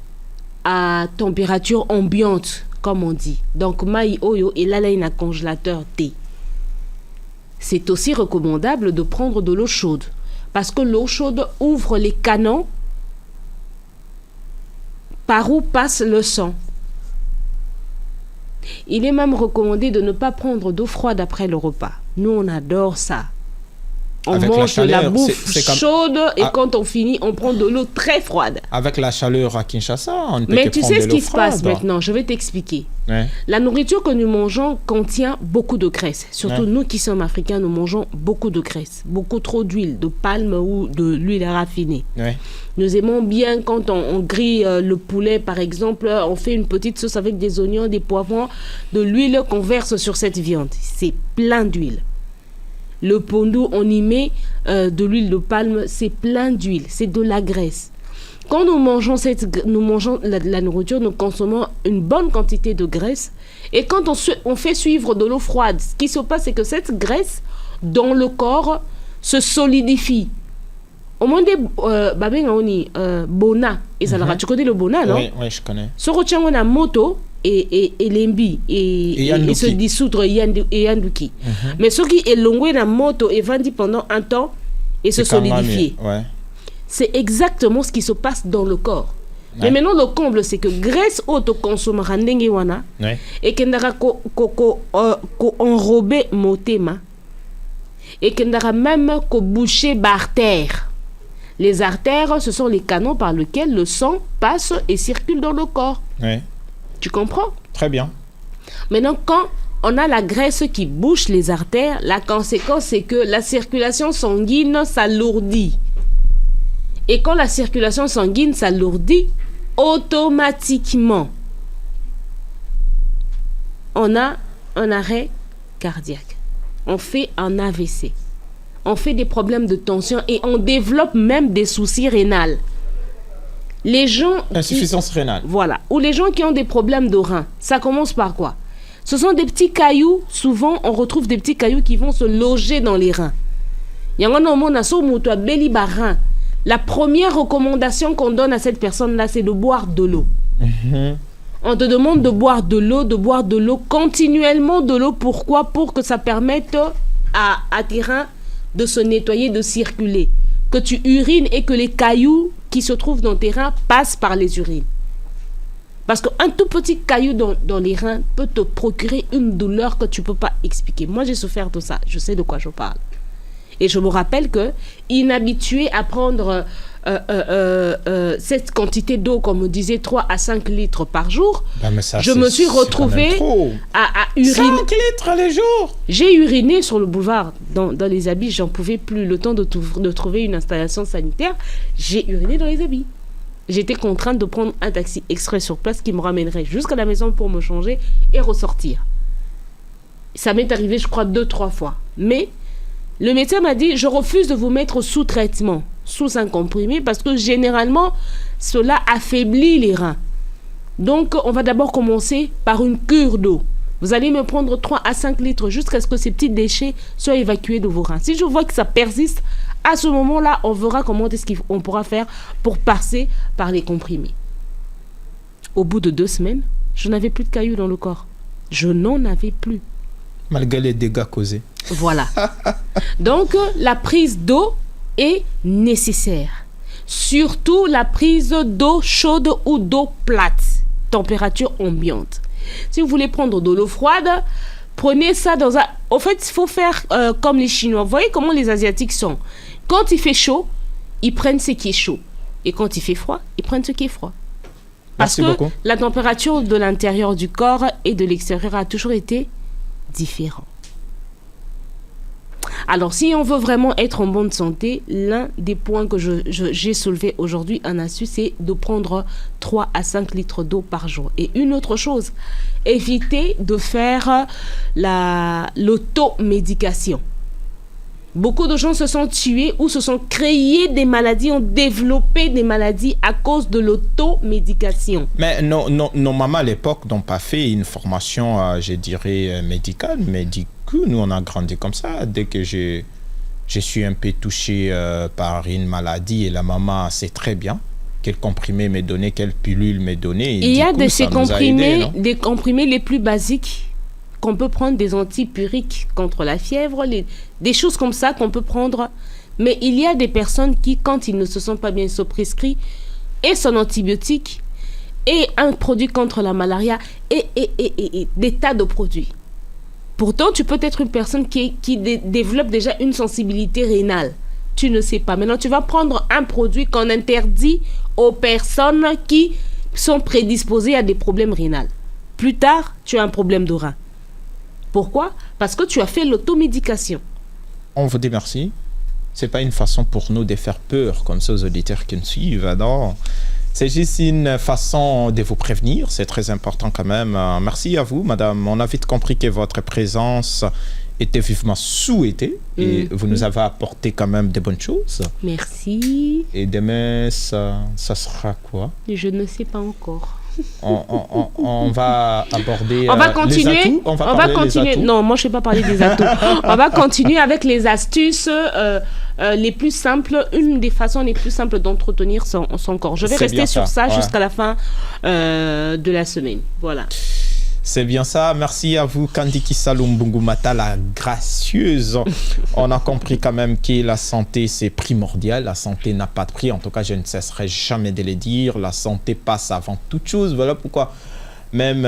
À température ambiante, comme on dit. Donc, mai oyo et là, il y a un congélateur thé. C'est aussi recommandable de prendre de l'eau chaude. Parce que l'eau chaude ouvre les canaux par où passe le sang. Il est même recommandé de ne pas prendre d'eau froide après le repas. Nous, on adore ça. On Avec mange la chaleur, de la bouffe c'est comme... chaude et quand on finit, on prend de l'eau très froide. Avec la chaleur à Kinshasa, on ne peut Mais que tu prendre sais de ce l'eau qui se passe froide. maintenant, je vais t'expliquer. Ouais. La nourriture que nous mangeons contient beaucoup de graisse. Surtout Ouais. nous qui sommes africains, nous mangeons beaucoup de graisse. Beaucoup trop d'huile, de palme ou de l'huile raffinée. Ouais. Nous aimons bien quand on grille le poulet, par exemple, on fait une petite sauce avec des oignons, des poivrons, de l'huile qu'on verse sur cette viande. C'est plein d'huile. Le pondu, on y met de l'huile de palme, c'est plein d'huile, c'est de la graisse. Quand nous mangeons la nourriture, nous consommons une bonne quantité de graisse. Et quand on fait suivre de l'eau froide, ce qui se passe, c'est que cette graisse, dans le corps, se solidifie. Au moins des bona, et ça tu connais le bona, non? Oui, je connais. Ce retient on a moto et lembi et se dissoudre et yanduki. Mais ce qui est longué dans moto et vendu pendant un temps et se solidifier. Ouais. C'est exactement ce qui se passe dans le corps. Ouais. Mais maintenant, le comble, c'est que graisse auto consomme randenge wana et qu'endara ko enrobé motema et qu'endara même ko boucher bartère. Les artères, ce sont les canaux par lesquels le sang passe et circule dans le corps. Ouais. Tu comprends? Très bien. Maintenant, quand on a la graisse qui bouche les artères, la conséquence, c'est que la circulation sanguine s'alourdit. Et quand la circulation sanguine s'alourdit, automatiquement, on a un arrêt cardiaque. On fait un AVC. On fait des problèmes de tension et on développe même des soucis rénals. Les gens... Insuffisance rénale. Voilà. Ou les gens qui ont des problèmes de reins. Ça commence par quoi? Ce sont des petits cailloux. Souvent, on retrouve des petits cailloux qui vont se loger dans les reins. La première recommandation qu'on donne à cette personne-là, c'est de boire de l'eau. On te demande de boire de l'eau continuellement de l'eau. Pourquoi? Pour que ça permette à tes reins de se nettoyer, de circuler. Que tu urines et que les cailloux qui se trouvent dans tes reins passent par les urines. Parce qu'un tout petit caillou dans les reins peut te procurer une douleur que tu ne peux pas expliquer. Moi, j'ai souffert de ça. Je sais de quoi je parle. Et je me rappelle que, inhabitué à prendre cette quantité d'eau, comme on disait, 3 à 5 litres par jour, je me suis retrouvée à uriner. 5 litres les jours. J'ai uriné sur le boulevard, dans les habits. J'en pouvais plus. Le temps de trouver une installation sanitaire, j'ai uriné dans les habits. J'étais contrainte de prendre un taxi exprès sur place qui me ramènerait jusqu'à la maison pour me changer et ressortir. Ça m'est arrivé, je crois, 2-3 fois. Mais le médecin m'a dit, je refuse de vous mettre sous traitement, sous un comprimé, parce que généralement, cela affaiblit les reins. Donc, on va d'abord commencer par une cure d'eau. Vous allez me prendre 3 à 5 litres jusqu'à ce que ces petits déchets soient évacués de vos reins. Si je vois que ça persiste, à ce moment-là, on verra comment est-ce qu'on pourra faire pour passer par les comprimés. Au bout de 2 semaines, je n'avais plus de cailloux dans le corps. Je n'en avais plus. Malgré les dégâts causés. Voilà. Donc, la prise d'eau est nécessaire. Surtout la prise d'eau chaude ou d'eau plate, température ambiante. Si vous voulez prendre de l'eau froide, prenez ça dans un... Au fait, il faut faire comme les Chinois. Vous voyez comment les Asiatiques sont? Quand il fait chaud, ils prennent ce qui est chaud. Et quand il fait froid, ils prennent ce qui est froid. Parce Merci que beaucoup. la température de l'intérieur du corps et de l'extérieur a toujours été différente. Alors, si on veut vraiment être en bonne santé, l'un des points que j'ai soulevé aujourd'hui, un astuce, c'est de prendre 3 à 5 litres d'eau par jour. Et une autre chose, évitez de faire l'automédication. Beaucoup de gens se sont tués ou se sont créés des maladies, ont développé des maladies à cause de l'automédication. Mais nos mamans à l'époque n'ont pas fait une formation, je dirais, médicale, mais du coup, nous, on a grandi comme ça. Dès que je suis un peu touché par une maladie et la maman sait très bien quel comprimé m'est donné, quelle pilule m'est donnée. Il y a de ces comprimés, des comprimés les plus basiques qu'on peut prendre, des antipyriques contre la fièvre, des choses comme ça qu'on peut prendre. Mais il y a des personnes qui, quand ils ne se sentent pas bien, se prescrivent et son antibiotique et un produit contre la malaria et des tas de produits. Pourtant, tu peux être une personne qui développe déjà une sensibilité rénale. Tu ne sais pas. Maintenant, tu vas prendre un produit qu'on interdit aux personnes qui sont prédisposées à des problèmes rénaux. Plus tard, tu as un problème de rein. Pourquoi? Parce que tu as fait l'automédication. On vous dit merci. C'est pas une façon pour nous de faire peur comme ça aux auditeurs qui nous suivent. Non. C'est juste une façon de vous prévenir. C'est très important quand même. Merci à vous, madame. On a vite compris que votre présence était vivement souhaitée et vous nous avez apporté quand même de bonnes choses. Merci. Et demain, ça sera quoi? Je ne sais pas encore. On va aborder on va continuer, les atouts. On va continuer. Non, moi je ne vais pas parler des atouts. On va continuer avec les astuces les plus simples, une des façons les plus simples d'entretenir son corps. Je vais rester sur ça jusqu'à la fin de la semaine. Voilà. C'est bien ça. Merci à vous, Kandiki Salumbungumata, la gracieuse. On a compris quand même que la santé, c'est primordial. La santé n'a pas de prix. En tout cas, je ne cesserai jamais de le dire. La santé passe avant toute chose. Voilà pourquoi même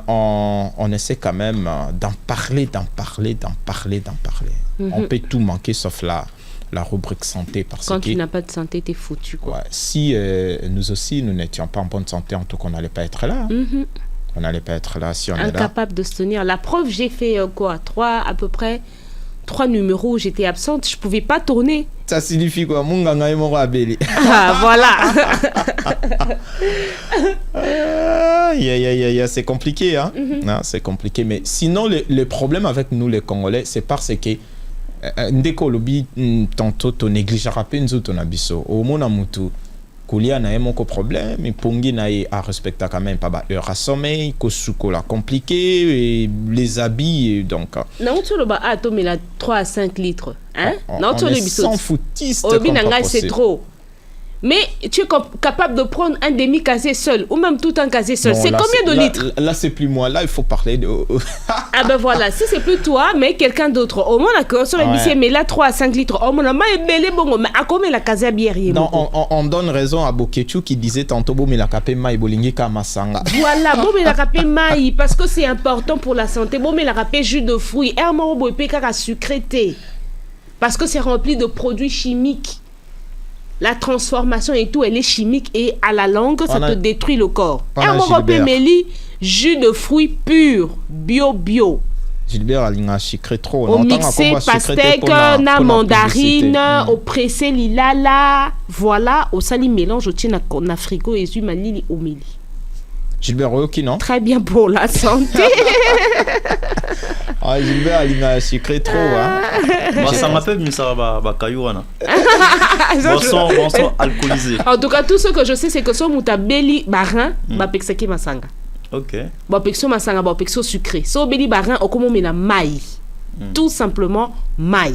on essaie quand même d'en parler. On peut tout manquer sauf la rubrique santé. Quand tu n'as pas de santé, t'es foutu, quoi. Ouais, si nous aussi, nous n'étions pas en bonne santé, en tout cas, on n'allait pas être là. On n'allait pas être là si on est là. Incapable de se tenir. La preuve, j'ai fait à peu près 3 numéros où j'étais absente. Je ne pouvais pas tourner. Ça signifie quoi? Ah, voilà. C'est compliqué, hein? Non, c'est compliqué. Mais sinon, le problème avec nous, les Congolais, c'est parce que tantôt, on négligera pas nous, on a biso. Au monde, Koulia n'a pas de problème, mais Pongi n'a à respecter quand même pas l'heure à sommeil, Kosuko l'a compliqué, et les habits, donc. Non, tu as 3 à 5 litres. Hein? On est sans foutiste. C'est trop. Mais tu es capable de prendre un demi-casier seul, ou même tout un casier seul. C'est combien de litres? Là, c'est plus moi. Là, il faut parler de... Ah ben voilà, si c'est plus toi, mais quelqu'un d'autre. Au moins, mais là, 3 à 5 litres. Au moins, mais à combien la casier bière? Non, on donne raison à Bokechu qui disait tantôt, mais la kapé maï bolingi kamasanga. Voilà, mais la kapé maï, parce que c'est important pour la santé. Mais la kapé jus de fruits, sucrété. Parce que c'est rempli de produits chimiques. La transformation et tout, elle est chimique et à la longue, ça te détruit le corps. Jus de fruits purs, bio. Gilbert a sucré trop. Au mixé, pastèque, na mandarine, au pressé lilala. Voilà, au sali mélange, au tien na frigo et zu malili au mili. Gilbert Oyoki, non? Très bien pour la santé. Gilbert, il a sucré trop. Ça m'appelle Moussa Bakayouana. Boisson alcoolisée. En tout cas, tout ce que je sais, c'est que son moutabeli barin, bapexaki masanga. Ok. Bapexo masanga, bapexo sucré. So beli barin, okomo mena maï. Tout simplement maï.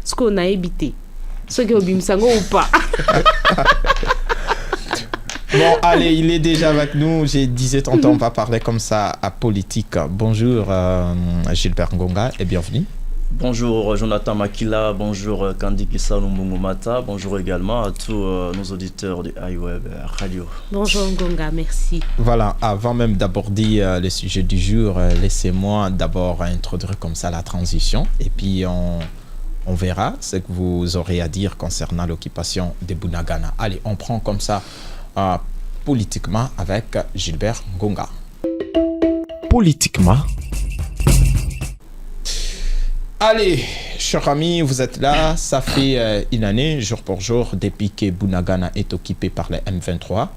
Ce qu'on a évité. Ce qui est au bimsango ou pas. Bon, allez, il est déjà avec nous. Je disais tantôt, on va parler comme ça à politique. Bonjour, Gilbert Ngonga, et bienvenue. Bonjour, Jonathan Makila. Bonjour, Kandiki Salumbungumata. Bonjour également à tous nos auditeurs de iWeb Radio. Bonjour, Ngonga, merci. Voilà, avant même d'aborder le sujet du jour, laissez-moi d'abord introduire comme ça la transition. Et puis, on verra ce que vous aurez à dire concernant l'occupation de Bunagana. Allez, on prend comme ça... politiquement avec Gilbert Ngonga. Politiquement. Allez, chers amis, vous êtes là. Ça fait une année, jour pour jour, depuis que Bunagana est occupé par les M23.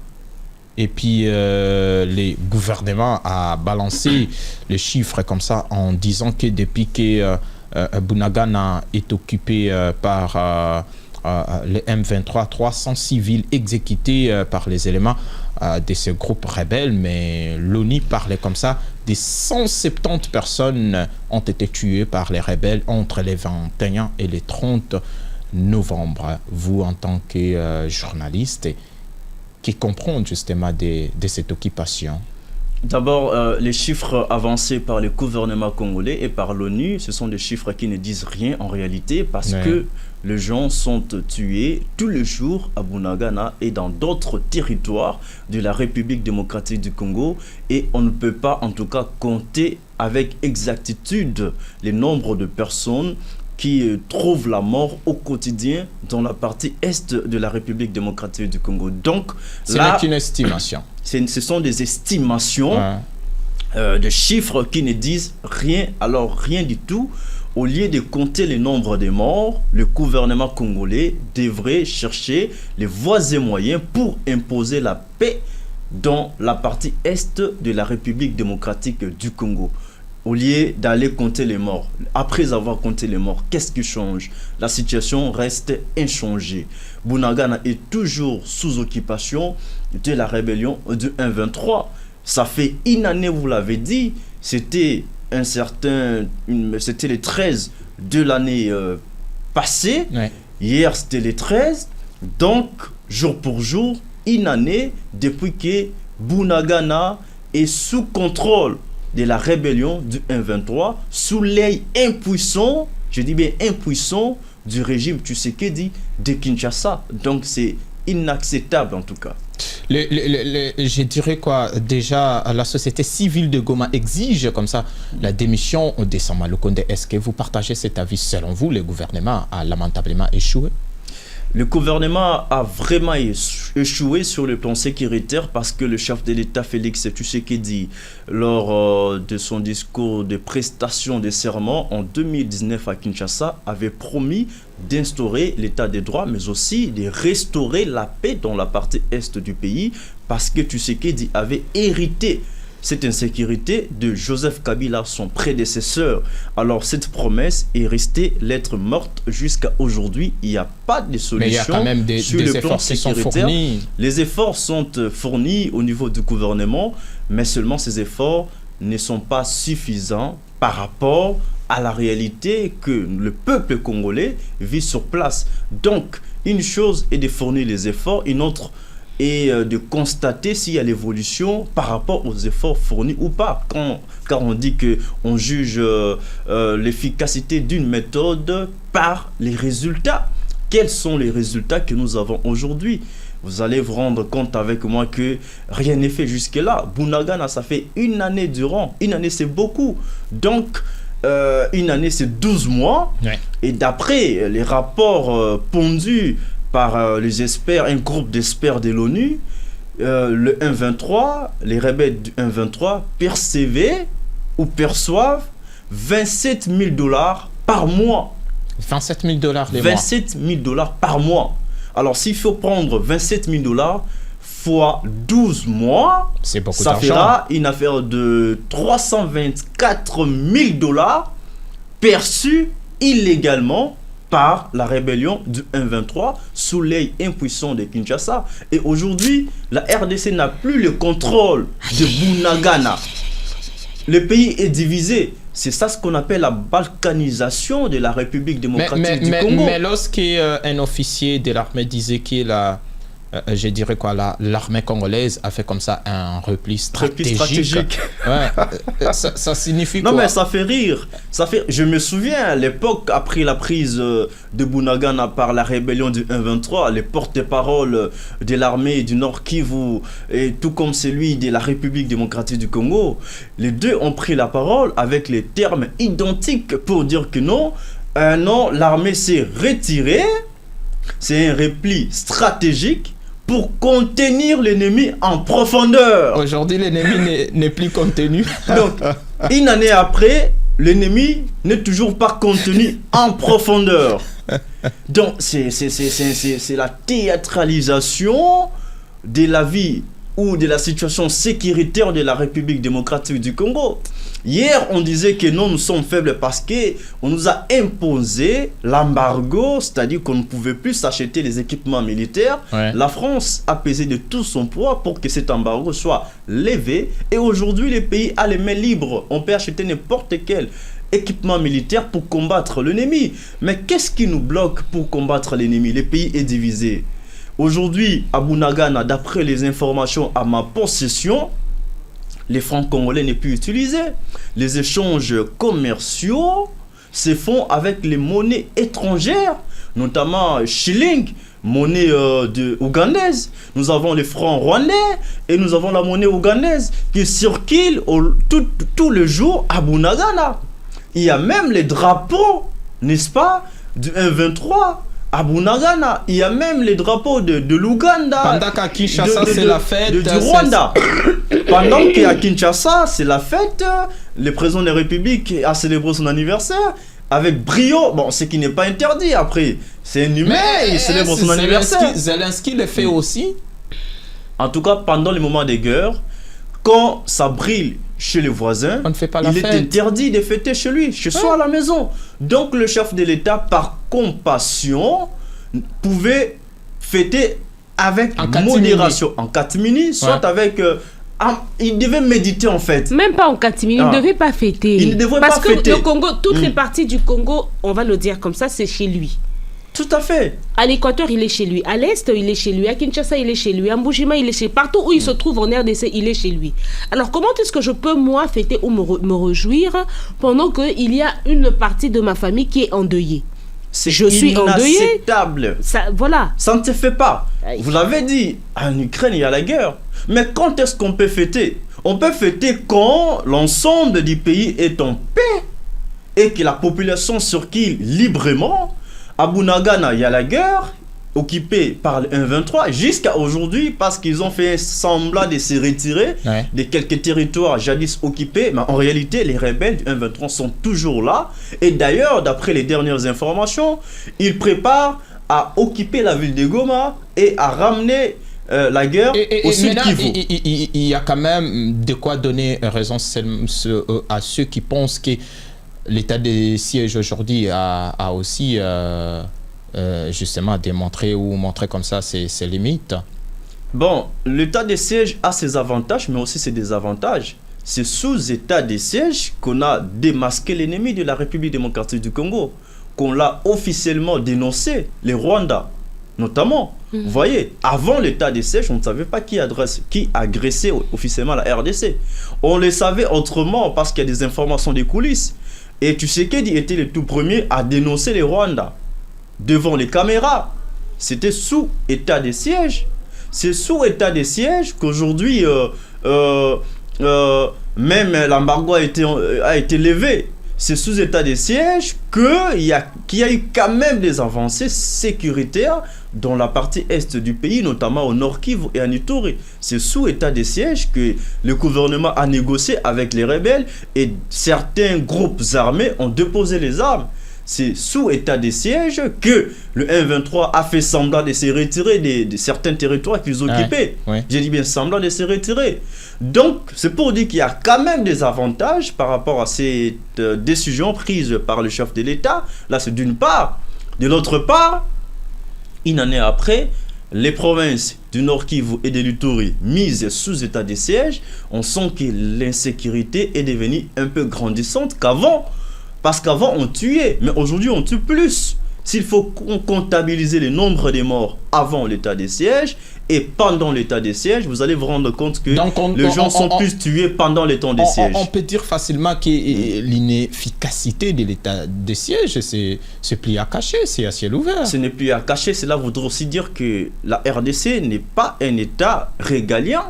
Et puis, le gouvernement a balancé les chiffres comme ça en disant que depuis que Bunagana est occupé par les M23, 300 civils exécutés par les éléments de ce groupe rebelle, mais l'ONU parlait comme ça, des 170 personnes ont été tuées par les rebelles entre les 21 et les 30 novembre. Vous, en tant que journaliste, qui comprend justement de cette occupation? D'abord, les chiffres avancés par le gouvernement congolais et par l'ONU, ce sont des chiffres qui ne disent rien en réalité parce que les gens sont tués tous les jours à Bunagana et dans d'autres territoires de la République démocratique du Congo, et on ne peut pas en tout cas compter avec exactitude les nombres de personnes qui trouvent la mort au quotidien dans la partie est de la République démocratique du Congo. Donc, ce n'est qu'une estimation. Ce sont des estimations de chiffres qui ne disent rien, alors rien du tout. Au lieu de compter le nombre de morts, le gouvernement congolais devrait chercher les voies et moyens pour imposer la paix dans la partie est de la République démocratique du Congo. Au lieu d'aller compter les morts, après avoir compté les morts, qu'est-ce qui change? La situation reste inchangée. Bunagana est toujours sous occupation de la rébellion du M23. Ça fait une année, vous l'avez dit, c'était le 13 de l'année passée. Hier, c'était le 13. Donc, jour pour jour, une année depuis que Bunagana est sous contrôle de la rébellion du M23, sous l'œil impuissant, je dis bien impuissant, du régime Tshisekedi de Kinshasa. Donc c'est inacceptable en tout cas. Je dirais quoi, déjà la société civile de Goma exige comme ça la démission de Sama Lukonde. Est-ce que vous partagez cet avis? Selon vous, le gouvernement a lamentablement échoué? Le gouvernement a vraiment échoué sur le plan sécuritaire parce que le chef de l'État Félix Tshisekedi, lors de son discours de prestation de serment en 2019 à Kinshasa, avait promis d'instaurer l'état de droit, mais aussi de restaurer la paix dans la partie est du pays parce que Tshisekedi avait hérité cette insécurité de Joseph Kabila, son prédécesseur. Alors cette promesse est restée lettre morte jusqu'à aujourd'hui. Il n'y a pas de solution. Mais il y a quand même des efforts qui sont fournis. Les efforts sont fournis au niveau du gouvernement, mais seulement ces efforts ne sont pas suffisants par rapport à la réalité que le peuple congolais vit sur place. Donc, une chose est de fournir les efforts, une autre et de constater s'il y a l'évolution par rapport aux efforts fournis ou pas. Car on dit qu'on juge l'efficacité d'une méthode par les résultats. Quels sont les résultats que nous avons aujourd'hui? Vous allez vous rendre compte avec moi que rien n'est fait jusque-là. Bunagana, ça fait une année durant. Une année, c'est beaucoup. Donc, une année, c'est 12 mois. Ouais. Et d'après les rapports pondus par les experts, un groupe d'experts de l'ONU, le M23, les rebelles du M23 percevaient ou perçoivent 27 000 $ par mois. 27 000 $ les 27 000 $ par mois. Alors, s'il faut prendre 27 000 $ fois 12 mois, c'est beaucoup ça d'argent. Fera une affaire de 324 000 $ perçus illégalement par la rébellion du M23 sous l'œil impuissant de Kinshasa. Et aujourd'hui, la RDC n'a plus le contrôle de Bunagana. Le pays est divisé. C'est ça ce qu'on appelle la balkanisation de la République démocratique du Congo. Mais lorsqu'un officier de l'armée disait qu'il a je dirais quoi, l'armée congolaise a fait comme ça un repli stratégique. Ouais, ça signifie quoi? Non mais ça fait rire. Je me souviens à l'époque, après la prise de Bunagana par la rébellion du M23, les porte-paroles de l'armée du Nord Kivu, et tout comme celui de la République démocratique du Congo, les deux ont pris la parole avec les termes identiques pour dire que non, l'armée s'est retirée, c'est un repli stratégique pour contenir l'ennemi en profondeur. Aujourd'hui, l'ennemi n'est plus contenu. Donc, une année après, l'ennemi n'est toujours pas contenu en profondeur. Donc, c'est la théâtralisation de la vie ou de la situation sécuritaire de la République démocratique du Congo. Hier, on disait que non, nous sommes faibles parce qu'on nous a imposé l'embargo, c'est-à-dire qu'on ne pouvait plus acheter les équipements militaires. Ouais. La France a pesé de tout son poids pour que cet embargo soit levé. Et aujourd'hui, le pays a les mains libres. On peut acheter n'importe quel équipement militaire pour combattre l'ennemi. Mais qu'est-ce qui nous bloque pour combattre l'ennemi? Le pays est divisé. Aujourd'hui, à Bunagana, d'après les informations à ma possession, les francs congolais n'est plus utilisés. Les échanges commerciaux se font avec les monnaies étrangères, notamment shilling, monnaie ougandaise. Nous avons les francs rwandais et nous avons la monnaie ougandaise qui circule tout le jour à Bunagana. Il y a même les drapeaux, n'est-ce pas, du 1-23 à Bunagana. Il y a même les drapeaux de l'Ouganda. Pendant qu'à Kinshasa, c'est la fête. Du Rwanda. Pendant qu'à Kinshasa, c'est la fête, le président de la République a célébré son anniversaire avec brio. Bon, ce qui n'est pas interdit après. C'est un humain, il célèbre son anniversaire. Zelensky le fait aussi. En tout cas, pendant les moments de guerre, quand ça brille chez les voisins, on ne fait pas la il fête. est interdit de fêter chez lui, chez soi à la maison. Donc le chef de l'État, par compassion, pouvait fêter avec modération, en catimini, soit avec... il devait méditer en fait. Même pas en catimini, il ne devait pas fêter. Il ne devait Parce pas fêter. Parce que le Congo, toutes les parties du Congo, on va le dire comme ça, c'est chez lui. Tout à fait. À l'Équateur, il est chez lui. À l'Est, il est chez lui. À Kinshasa, il est chez lui. À Mbushima, il est chez lui. Partout où il se trouve en RDC, il est chez lui. Alors, comment est-ce que je peux, moi, fêter ou me réjouir pendant qu'il y a une partie de ma famille qui est endeuillée? Je suis inacceptable. Voilà. Ça ne se fait pas. Vous l'avez dit, en Ukraine, il y a la guerre. Mais quand est-ce qu'on peut fêter? On peut fêter quand l'ensemble du pays est en paix et que la population circule librement. À Bunagana, il y a la guerre, occupée par le 1-23, jusqu'à aujourd'hui, parce qu'ils ont fait semblant de se retirer de quelques territoires jadis occupés. Mais en réalité, les rebelles du 1-23 sont toujours là. Et d'ailleurs, d'après les dernières informations, ils préparent à occuper la ville de Goma et à ramener la guerre au sud Kivu. Il y a quand même de quoi donner raison à ceux qui pensent que l'état de siège aujourd'hui a aussi justement démontré ou montré comme ça ses limites. Bon, l'état de siège a ses avantages, mais aussi ses désavantages. C'est sous état de siège qu'on a démasqué l'ennemi de la République démocratique du Congo, qu'on l'a officiellement dénoncé, les Rwandais notamment. Vous voyez, avant l'état de siège, on ne savait pas qui agressait officiellement la RDC. On le savait autrement parce qu'il y a des informations des coulisses. Et Tshisekedi était le tout premier à dénoncer les Rwandais devant les caméras. C'était sous état de siège. C'est sous état de siège qu'aujourd'hui, même l'embargo a été levé. C'est sous état de siège qu'il y a eu quand même des avancées sécuritaires dans la partie est du pays, notamment au Nord Kivu et à Ituri. C'est sous état de siège que le gouvernement a négocié avec les rebelles et certains groupes armés ont déposé les armes. C'est sous état de siège que le 1-23 a fait semblant de se retirer de certains territoires qu'ils occupaient. J'ai dit bien semblant de se retirer. Donc, c'est pour dire qu'il y a quand même des avantages par rapport à cette décision prise par le chef de l'État. Là, c'est d'une part. De l'autre part, une année après, les provinces du Nord Kivu et de l'Ituri mises sous état de siège, on sent que l'insécurité est devenue un peu grandissante qu'avant. Parce qu'avant, on tuait, mais aujourd'hui, on tue plus. S'il faut comptabiliser le nombre de morts avant l'état de siège et pendant l'état de siège, vous allez vous rendre compte que les gens sont plus tués pendant les temps de siège. On peut dire facilement que l'inefficacité de l'état de siège, c'est plus à cacher, c'est à ciel ouvert. Ce n'est plus à cacher, cela voudrait aussi dire que la RDC n'est pas un état régalien.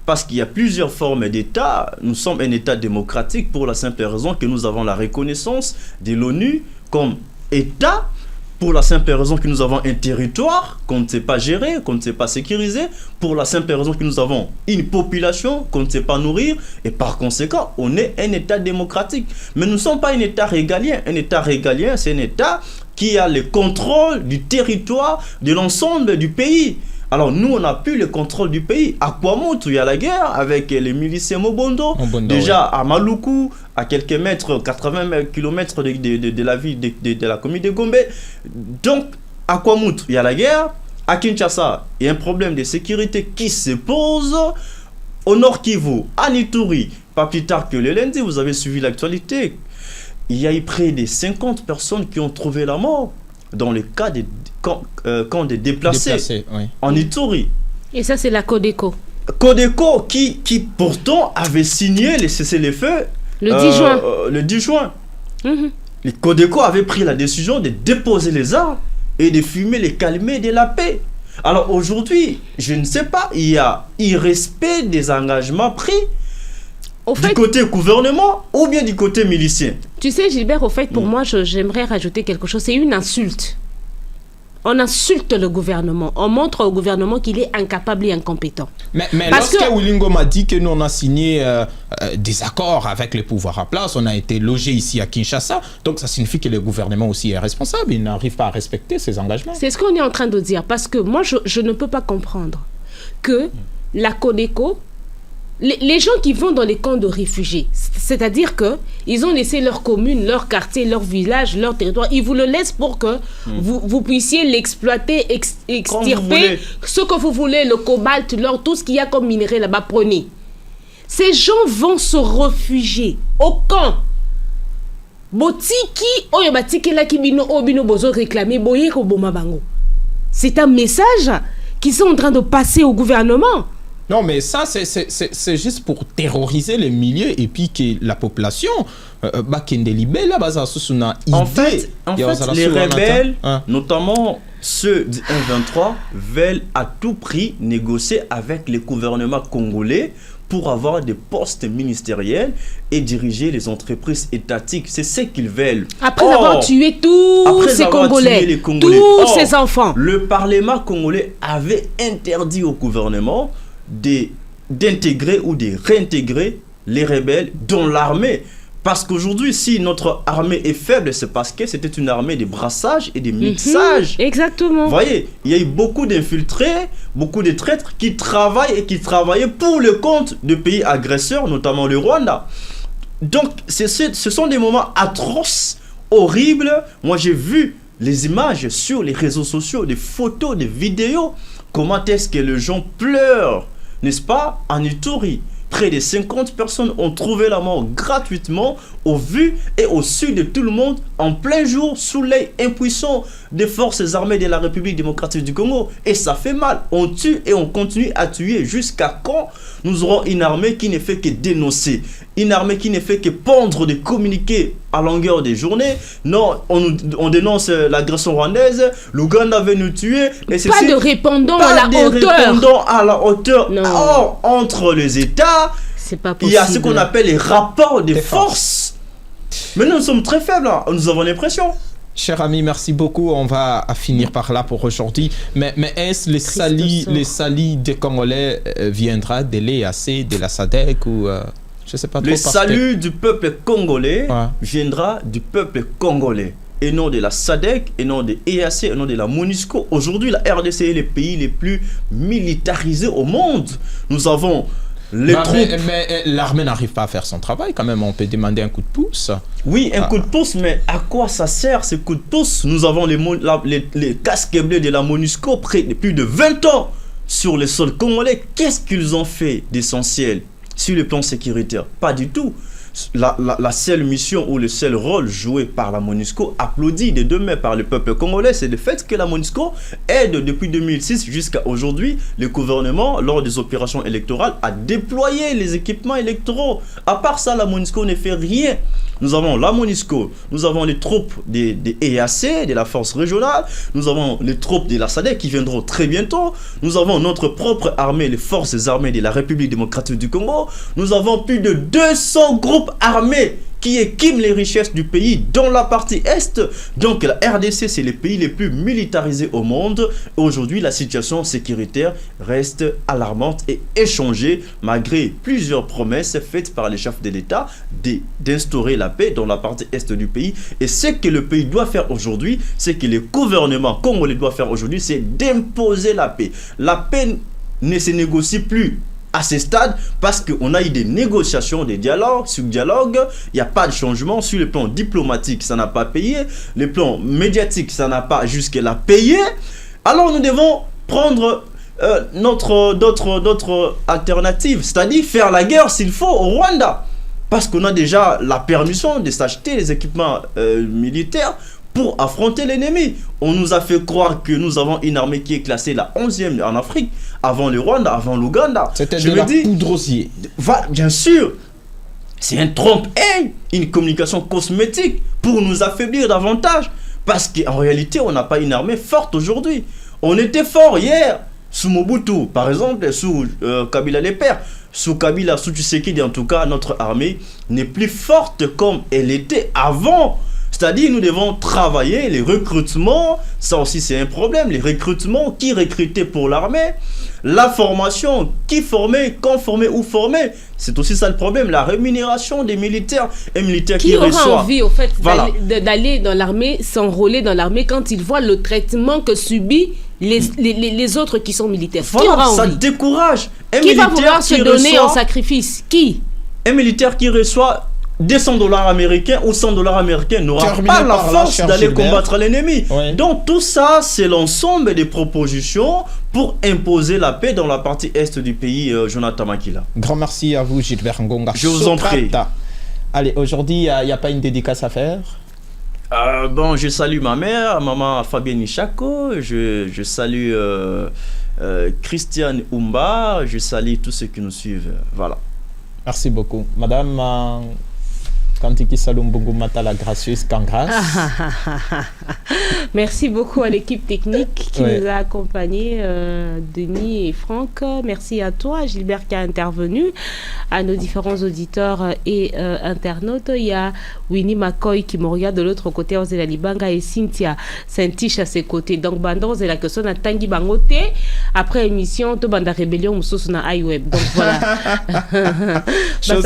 Parce qu'il y a plusieurs formes d'État. Nous sommes un État démocratique pour la simple raison que nous avons la reconnaissance de l'ONU comme État, pour la simple raison que nous avons un territoire qu'on ne sait pas gérer, qu'on ne sait pas sécuriser, pour la simple raison que nous avons une population qu'on ne sait pas nourrir, et par conséquent, on est un État démocratique. Mais nous ne sommes pas un État régalien. Un État régalien, c'est un État qui a le contrôle du territoire de l'ensemble du pays. Alors nous, on n'a plus le contrôle du pays. À Kwamout, il y a la guerre avec les miliciens Mobondo. Déjà à Maluku, à quelques mètres, 80 km de la ville de la commune de Gombe. Donc, à Kwamout, il y a la guerre. À Kinshasa, il y a un problème de sécurité qui se pose. Au Nord Kivu, à Ituri, pas plus tard que le lundi, vous avez suivi l'actualité. Il y a eu près de 50 personnes qui ont trouvé la mort dans le cas des camps des déplacés oui. En Ituri. Et ça, c'est la Codeco. Codeco qui pourtant avait signé les cessez-le-feu Le 10 juin. Le 10 juin. Mhm. Les Codeco avaient pris la décision de déposer les armes et de fumer les calmés de la paix. Alors aujourd'hui, je ne sais pas, il y a irrespect des engagements pris du côté gouvernement ou bien du côté milicien. Tu sais, Gilbert, au fait, pour moi, j'aimerais rajouter quelque chose. C'est une insulte. On insulte le gouvernement. On montre au gouvernement qu'il est incapable et incompétent. Mais lorsque Wilingo m'a dit que nous, on a signé des accords avec les pouvoirs en place, on a été logé ici à Kinshasa, donc ça signifie que le gouvernement aussi est responsable. Il n'arrive pas à respecter ses engagements. C'est ce qu'on est en train de dire. Parce que moi, je ne peux pas comprendre que la Codeco... Les gens qui vont dans les camps de réfugiés, c'est-à-dire qu'ils ont laissé leur commune, leur quartier, leur village, leur territoire, ils vous le laissent pour que vous puissiez l'exploiter, extirper ce que vous voulez, le cobalt, l'or, tout ce qu'il y a comme minerai là-bas, prenez. Ces gens vont se réfugier au camp. C'est un message qu'ils sont en train de passer au gouvernement. Non, mais ça, c'est juste pour terroriser les milieux et puis que la population... En fait, les rebelles, notamment ceux du 1-23, veulent à tout prix négocier avec le gouvernement congolais pour avoir des postes ministériels et diriger les entreprises étatiques. C'est ce qu'ils veulent. Après avoir tué tous ces Congolais, tous ces enfants. Le Parlement congolais avait interdit au gouvernement d'intégrer ou de réintégrer les rebelles dans l'armée. Parce qu'aujourd'hui, si notre armée est faible, c'est parce que c'était une armée de brassage et de mixage. Exactement. Vous voyez, il y a eu beaucoup d'infiltrés, beaucoup de traîtres qui travaillent et qui travaillaient pour le compte de pays agresseurs, notamment le Rwanda. Donc, ce sont des moments atroces, horribles. Moi, j'ai vu les images sur les réseaux sociaux, des photos, des vidéos. Comment est-ce que les gens pleurent, n'est-ce pas, en Ituri? Près de 50 personnes ont trouvé la mort gratuitement au vu et au su de tout le monde en plein jour sous l'œil impuissant des forces armées de la République démocratique du Congo. Et ça fait mal. On tue et on continue à tuer jusqu'à quand nous aurons une armée qui ne fait que dénoncer, une armée qui ne fait que pondre des communiqués à longueur des journées. Non, on dénonce l'agression rwandaise, l'Ouganda veut nous tuer. Et pas de répondant à la hauteur. Répondant à la hauteur. Or, entre les États, c'est pas il y a ce qu'on appelle les rapports de force. Mais nous sommes très faibles, hein. Nous avons l'impression. Cher ami, merci beaucoup. On va finir par là pour aujourd'hui. Mais est-ce les salis des Congolais viendra de l'EAC, de la SADC ou je sais pas trop. Le salut du peuple congolais viendra du peuple congolais et non de la SADC, et non de l'EAC, et non de la MONUSCO. Aujourd'hui, la RDC est le pays les plus militarisés au monde. Nous avons les troupes. Mais l'armée n'arrive pas à faire son travail quand même. On peut demander un coup de pouce. Oui, un coup de pouce, mais à quoi ça sert ce coup de pouce? Nous avons les casques bleus de la MONUSCO près de plus de 20 ans sur le sol congolais. Qu'est-ce qu'ils ont fait d'essentiel sur le plan sécuritaire? Pas du tout. La seule mission ou le seul rôle joué par la MONUSCO, applaudi de deux mains par le peuple congolais, c'est le fait que la MONUSCO aide depuis 2006 jusqu'à aujourd'hui le gouvernement lors des opérations électorales à déployer les équipements électoraux. À part ça, la MONUSCO ne fait rien. Nous avons la MONUSCO, nous avons les troupes des EAC, de la force régionale, nous avons les troupes de la SADC qui viendront très bientôt, nous avons notre propre armée, les forces armées de la République démocratique du Congo, nous avons plus de 200 groupes groupes armés qui équipent les richesses du pays dans la partie Est. Donc la RDC, c'est les pays les plus militarisés au monde. Aujourd'hui, la situation sécuritaire reste alarmante et échangée malgré plusieurs promesses faites par les chefs de l'État d'instaurer la paix dans la partie Est du pays. Et ce que le pays doit faire aujourd'hui, c'est que le gouvernement congolais doit faire aujourd'hui, c'est d'imposer la paix. La paix ne se négocie plus à ce stade, parce qu'on a eu des négociations, des dialogues, sur dialogue, il n'y a pas de changement. Sur le plan diplomatique, ça n'a pas payé. Le plan médiatique, ça n'a pas jusque-là payé. Alors nous devons prendre notre alternative, c'est-à-dire faire la guerre s'il faut au Rwanda. Parce qu'on a déjà la permission de s'acheter les équipements militaires pour affronter l'ennemi. On nous a fait croire que nous avons une armée qui est classée la 11e en Afrique, avant le Rwanda, avant l'Ouganda. C'était de la poudre aux yeux. Bien sûr, c'est un trompe-l'œil, une communication cosmétique pour nous affaiblir davantage. Parce qu'en réalité, on n'a pas une armée forte aujourd'hui. On était fort hier, sous Mobutu, par exemple, sous Kabila les pères. Sous Kabila, sous Tshisekedi, en tout cas, notre armée n'est plus forte comme elle était avant. C'est-à-dire, nous devons travailler les recrutements, ça aussi c'est un problème, les recrutements, qui recrutait pour l'armée, la formation, qui formait, quand formait, où formait, c'est aussi ça le problème, la rémunération des militaires et militaires qui reçoivent. Qui aura envie, au fait, d'aller dans l'armée, s'enrôler dans l'armée quand il voit le traitement que subit les autres qui sont militaires. Voilà, qui aura envie? Ça décourage. Qui va vouloir se donner en sacrifice? Qui? Un militaire qui reçoit $200 américains ou $100 américains n'aura pas la force d'aller combattre l'ennemi. Oui. Donc tout ça, c'est l'ensemble des propositions pour imposer la paix dans la partie est du pays, Jonathan Makila. Grand merci à vous, Gilbert Ngonga. Je vous en prie. Allez, aujourd'hui, il n'y a pas une dédicace à faire? Bon, je salue ma mère, maman Fabienne Ichako, je salue Christiane Oumba, je salue tous ceux qui nous suivent. Voilà. Merci beaucoup. Madame Kantiki Salombongo Mata, la gracieuse Kangras. Merci beaucoup à l'équipe technique qui nous a accompagnés, Denis et Franck. Merci à toi, Gilbert, qui a intervenu, à nos différents auditeurs et internautes. Il y a Winnie McCoy qui me regarde de l'autre côté, Ozela Libanga, et Cynthia Saint-Tiche à ses côtés. Donc, Bandon, c'est la question à Tanguy Bangote. Après émission, tout Banda Rébellion, Moussous na iWeb. Donc, voilà. Chose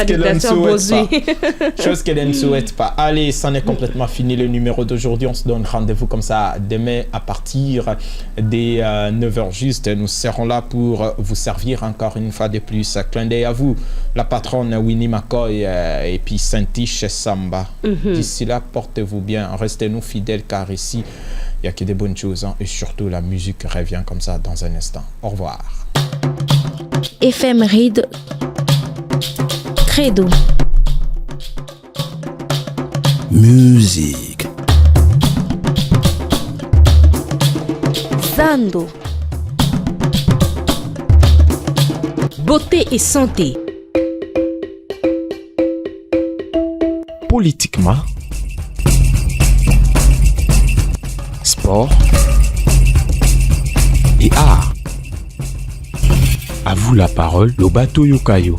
qu'elle ne souhaite pas. Allez, ça n'est complètement fini le numéro d'aujourd'hui. On se donne rendez-vous comme ça demain à partir des 9h juste. Nous serons là pour vous servir encore une fois de plus. Clin d'œil à vous, la patronne Winnie McCoy et puis Saint-Tiche Samba. D'ici là, portez-vous bien. Restez-nous fidèles car ici, il n'y a que des bonnes choses. Et surtout, la musique revient comme ça dans un instant. Au revoir. Éphéméride Credo. Musique. Zando. Beauté et santé. Politiquement. Sport. Et art. À vous la parole, Lobato Yokayo.